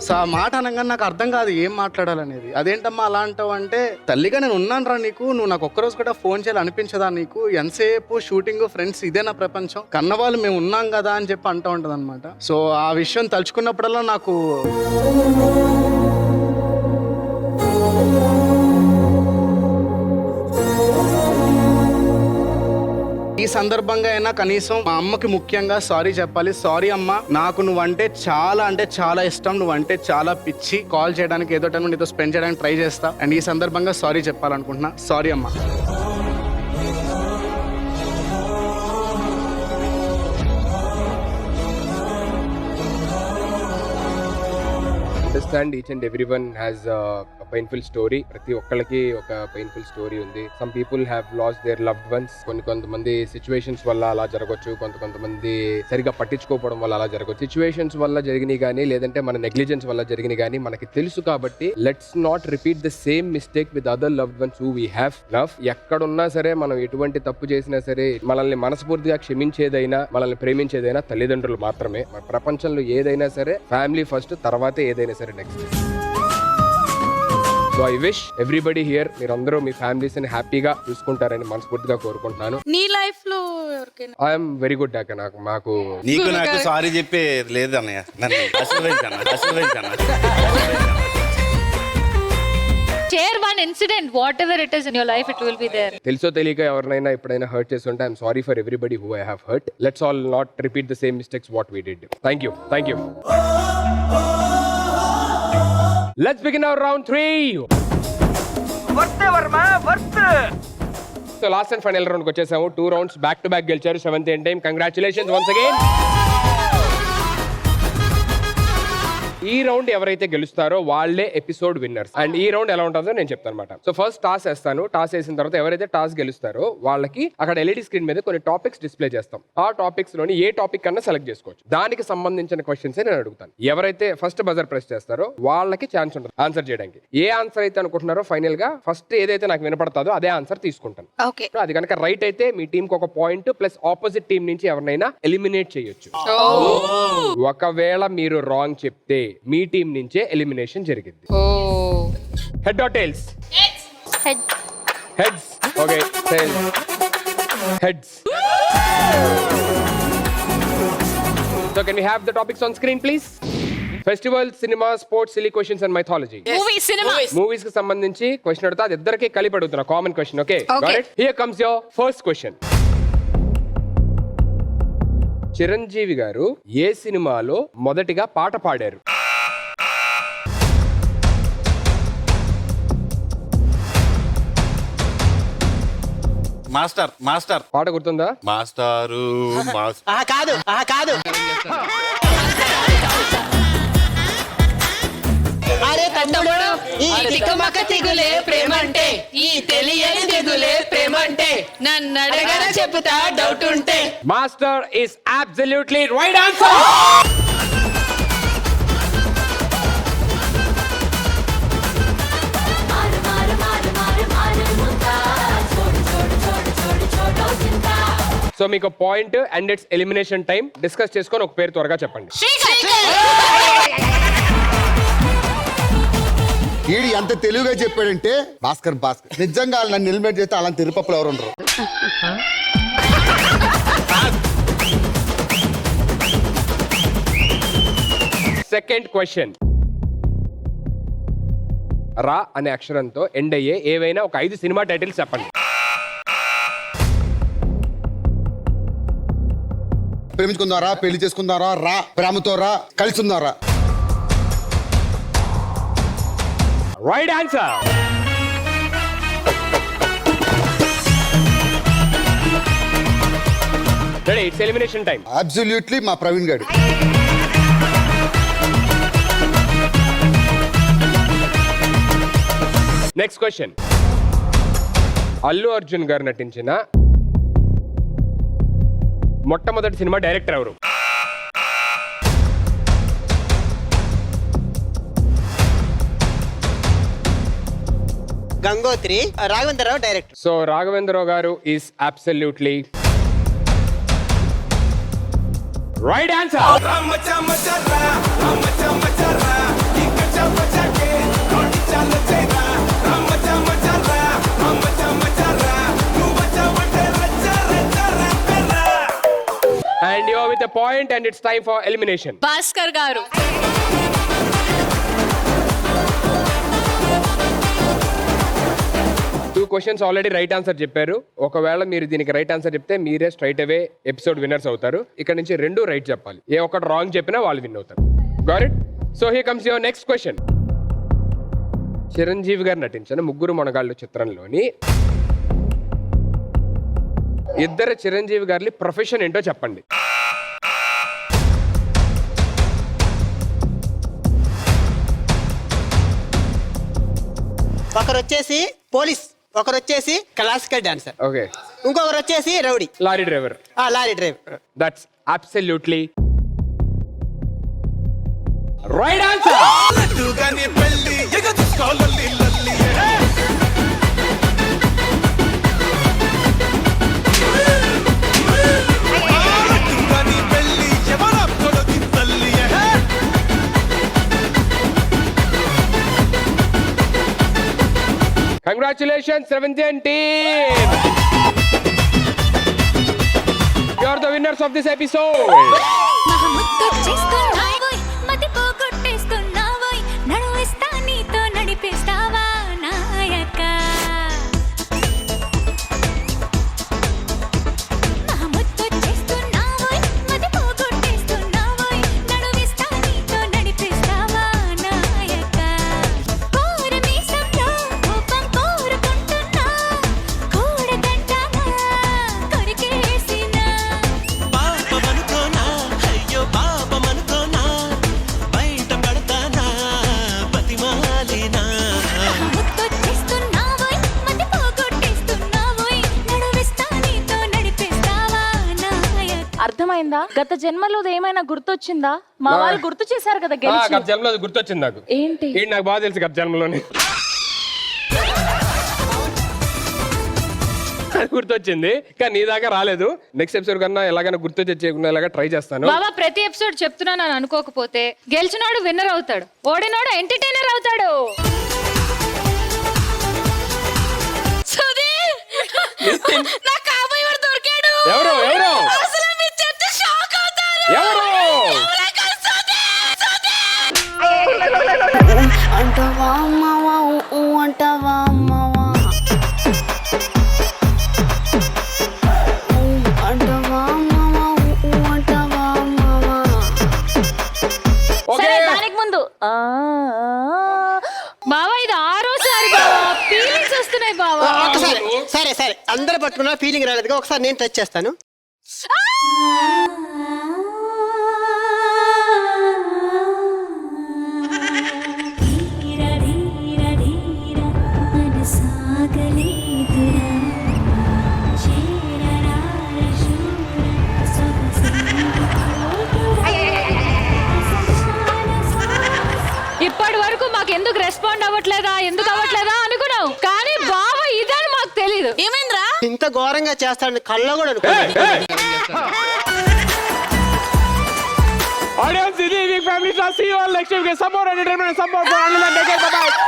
సో ఆ మాట అనగానే నాకు అర్థం కాదు ఏం మాట్లాడాలనేది. అదేంటమ్మా అలా అంటావు అంటే, తల్లిగా నేను ఉన్నాను రా నీకు, నువ్వు నాకు ఒక్కరోజు కూడా ఫోన్ చేయాలి అనిపించదా నీకు, ఎంతసేపు షూటింగ్ ఫ్రెండ్స్ ఇదే నా ప్రపంచం, కన్నవాళ్ళు మేము ఉన్నాం కదా అని చెప్పి అంటూ ఉంటుంది అనమాట. సో ఆ విషయం తలుచుకున్నప్పుడల్లా నాకు సందర్భంగా అయినా కనీసం మా అమ్మకి ముఖ్యంగా సారీ చెప్పాలి. సారీ అమ్మ, నాకు నువ్వంటే చాలా ఇష్టం, నువ్వంటే చాలా పిచ్చి. కాల్ చేయడానికి ఏదో టైం నీతో స్పెండ్ చేయడానికి ట్రై చేస్తా. అండ్ ఈ సందర్భంగా సారీ చెప్పాలనుకుంటున్నా. సారీ అమ్మ. Understand each and every one has painful story. ప్రతి ఒక్కరికి ఒక పెయిన్ఫుల్ స్టోరీ ఉంది. Some people have lost their loved ones. కొంతమంది సిచ్యువేషన్స్ వల్ల అలా జరగచ్చు, కొంతమంది సరిగా పట్టించుకోవడం వల్ల అలా జరగచ్చు. సిచ్యువేషన్స్ వల్ల జరిగినాయి కానీ, లేదంటే మన నెగ్లిజెన్స్ వల్ల జరిగినాయి కానీ మనకి తెలుసు. కాబట్టి let's not repeat the same mistake with other loved ones who we have love. ఎక్కడున్నా సరే, మనం ఎటువంటి తప్పు చేసినా సరే, మనల్ని మనస్ఫూర్తిగా క్షమించేదైనా, మనల్ని ప్రేమించేదైనా తల్లిదండ్రులు మాత్రమే. మన ప్రపంచంలో ఏదైనా సరే ఫ్యామిలీ ఫస్ట్, తర్వాతే ఏదైనా సరే next. So I wish everybody here మీరందరూ మీ ఫ్యామిలీస్ ని హ్యాపీగా చూసుకుంటారని మనస్ఫూర్తిగా కోరుకుంటున్నాను. నీ లైఫ్ లో ఎవరికైనా ఐఎమ్ వెరీ గుడ్ అక్క. నాకు నీకు నాకు సారీ చెప్పే లేదు అన్నయ్య. నన్ను ఆశీర్వదించన్న. Share one incident, whatever it is in your life, it will be there. తెలుసో తెలియక ఎవరినైనా ఎప్పుడైనా హర్ట్ చేసి ఉంటే I'm sorry for everybody who I have hurt. Let's all not repeat the same mistakes what we did. Thank you. Let's begin our round 3. So last and final round వచ్చేసాము. 2 rounds back to back గెలిచారు. 7th end time. Congratulations once again. ఈ round ఎవరైతే గెలుస్తారో వాళ్ళే episode winners. And ఈ round ఎలా ఉంటుందో నేను చెప్తాను అనమాట. సో ఫస్ట్ టాస్ వేస్తాను. టాస్ వేసిన తర్వాత ఎవరైతే టాస్ గెలుస్తారో వాళ్ళకి అక్కడ ఎల్ఈడి స్క్రీన్ మీద కొన్ని టాపిక్స్ డిస్ప్లే చేస్తాం. ఆ టాపిక్స్ లోని ఏ టాపిక్ కన్నా సెలెక్ట్ చేసుకోవచ్చు. దానికి సంబంధించిన క్వశ్చన్స్ నేను అడుగుతాను. ఎవరైతే ఫస్ట్ బజర్ ప్రెస్ చేస్తారో వాళ్ళకి ఛాన్స్ ఉంటుంది ఆన్సర్ చేయడానికి. ఏ ఆన్సర్ అయితే అనుకుంటున్నారో ఫైనల్ గా ఫస్ట్ ఏదైతే నాకు వినపడతాదో అదే ఆన్సర్ తీసుకుంటాను. ఓకే, అది కనుక రైట్ అయితే మీ టీం కి ఒక పాయింట్ ప్లస్ ఆపోజిట్ టీం నుంచి ఎవరినైనా ఎలిమినేట్ చేయొచ్చు. ఒకవేళ మీరు రాంగ్ చెప్తే మీ టీం నుంచే ఎలిమినేషన్ జరిగింది. Head or tails? Heads. Okay, heads. So can we have the topics on screen please? Festival, cinema, sports, silly questions and mythology. Movies కి సంబంధించి క్వశ్చన్ అడుగుతా. అది ఇద్దరికి కలిపి అడుగుతున్నా. Common question. Okay, got it? Here comes your first question. Chiranjeevi గారు ఏ సినిమాలో మొదటిగా పాట పాడారు? మాస్టర్ పాట గుర్తుందా? మాస్టారు కాదు అరే తమ్ముడు, ఈ తికమక తిగులే ప్రేమంటే, ఈ తెలియని దిగులే ప్రేమంటే, నన్ను అడగరా చెప్తా డౌట్ ఉంటే. Master is absolutely right answer. So మీకు point and it's elimination time. Discuss చేసుకొని ఒక పేరు త్వరగా చెప్పండి. ఈడి ఎంత తెలుగుగా చెప్పాడంటే భాస్కర్. నిజంగా నన్ను ఎలిమినేట్ చేస్తే అలాంటి తిరుపప్పులు ఎవరు ఉండరు. Second question. రా అనే అక్షరంతో ఎండ్ అయ్యే ఏవైనా ఒక 5 సినిమా టైటిల్స్ చెప్పండి. ప్రేమించుకుందారా, పెళ్లి చేసుకుందారా, రా, ప్రేమతో రా, కలిసి ఉందారా. Right answer. Ready, it's elimination time. Absolutely మా ప్రవీణ్ గారు. Next question. అల్లు అర్జున్ గారు నటించిన మొట్టమొదటి సినిమా డైరెక్టర్ ఎవరు? గంగోత్రి. రాఘవేంద్రరావు డైరెక్టర్. సో రాఘవేంద్రరావు గారు is absolutely right answer. And you are with a point and it's time for elimination. Bhaskar గారు. క్వశ్చన్స్ ఆల్రెడీ రైట్ ఆన్సర్ చెప్పారు. ఒకవేళ మీరు దీనికి రైట్ ఆన్సర్ చెప్తే మీరే స్ట్రైట్ అవే ఎపిసోడ్ విన్నర్స్ అవుతారు. ఇక్కడ నుంచి 2 రైట్ చెప్పాలి. ఏ ఒక్కటి రాంగ్ చెప్పినా వాళ్ళు విన్ అవుతారు. Got it? So here comes your next question. Chiranjeevi గారు నటించిన ముగ్గురు మొనగాళ్ళు చిత్రంలోని ఇద్దరు చిరంజీవి గారి ప్రొఫెషన్ ఏంటో చెప్పండి. ఒకరు వచ్చేసి పోలీస్, ఒకరు వచ్చేసి క్లాసికల్ డాన్సర్, ఓకే, ఇంకొకరు వచ్చేసి rowdy, lorry driver. Lorry driver. That's absolutely right answer. Congratulations, 17 team! You are the winners of this episode. మహముద్దొచ్చేస్తున్నావోయ్, మతి పోగొట్టేస్తున్నావోయ్, నడువిస్తా నీతో నడిపిస్తావా నాయక. మహముద్దొచ్చేస్తున్నావోయ్, మతి పోగొట్టేస్తున్నావోయ్, నడువిస్తా నీతో నడిపిస్తావా నాయక. కోరమీసంలో కోపం కోరుకుంటున్నా, కూడదంటానా కొరికేసిన. పాపమనుకోనా, అయ్యో పాపమనుకోనా, బయట పడతానా బతిమాలినా. ముద్దొచ్చేస్తున్నావోయ్, మతి పోగొట్టేస్తున్నావోయ్, నడువిస్తా నీతో నడిపిస్తావా నాయక. అర్థమైందా? గత జన్మలోది ఏమైనా గుర్తొచ్చిందా? మా వాళ్ళు గుర్తు చేశారు కదా గెలిచి. గత జన్మలో అది గుర్తొచ్చింది నాకు. ఏంటి? ఏంటి నాకు బాగా తెలుసు గత జన్మలోనే. అది గుర్తొచ్చింది కానీ నీ దాకా రాలేదు. నెక్స్ట్ ఎపిసోడ్ కన్నా ఎలాగైనా గుర్తు తెచ్చేలాగా ట్రై చేస్తాను. బాబా ప్రతి ఎపిసోడ్ చెప్తున్నాను అని అనుకోకపోతే గెలిచినోడు విన్నర్ అవుతాడు, ఓడినోడు ఎంటర్టైనర్ అవుతాడు. సుధీర్, నా కాబోయేవాడు దొరికాడు. ఎవరు ఎవరు అసలు మీరు చెప్తే షాక్ అవుతారు. ఎవరు? అంటవా అమ్మవా అంటవా అమ్మవా అంటవా అమ్మవా అంటవా అమ్మవా. ఓకే సరే, దానికి ముందు బావా ఇది ఆరోసారి బావా, ఫీలింగ్స్ వస్తున్నాయి బావా. ఒకసారి సరే సరే అందరు పట్టుకున్నా ఫీలింగ్ రాలేదుగా, ఒకసారి నేను టచ్ చేస్తాను. ధీర ధీర ధీర మనసాగలేదురా, చేరరార శూర ఇప్పటి వరకు మాకు ఎందుకు రెస్పాండ్ అవ్వట్లేదా అనుకున్నావు, కానీ బావ ఇదని మాకు తెలీదు. ఏమైందిరా? ఇంత ఘోరంగా చేస్తాడని కళ్ళలో కూడా అనుకోలేదు. Audience, this is Big Family. See you all next week. Some more entertainment, some more fun. Bye bye.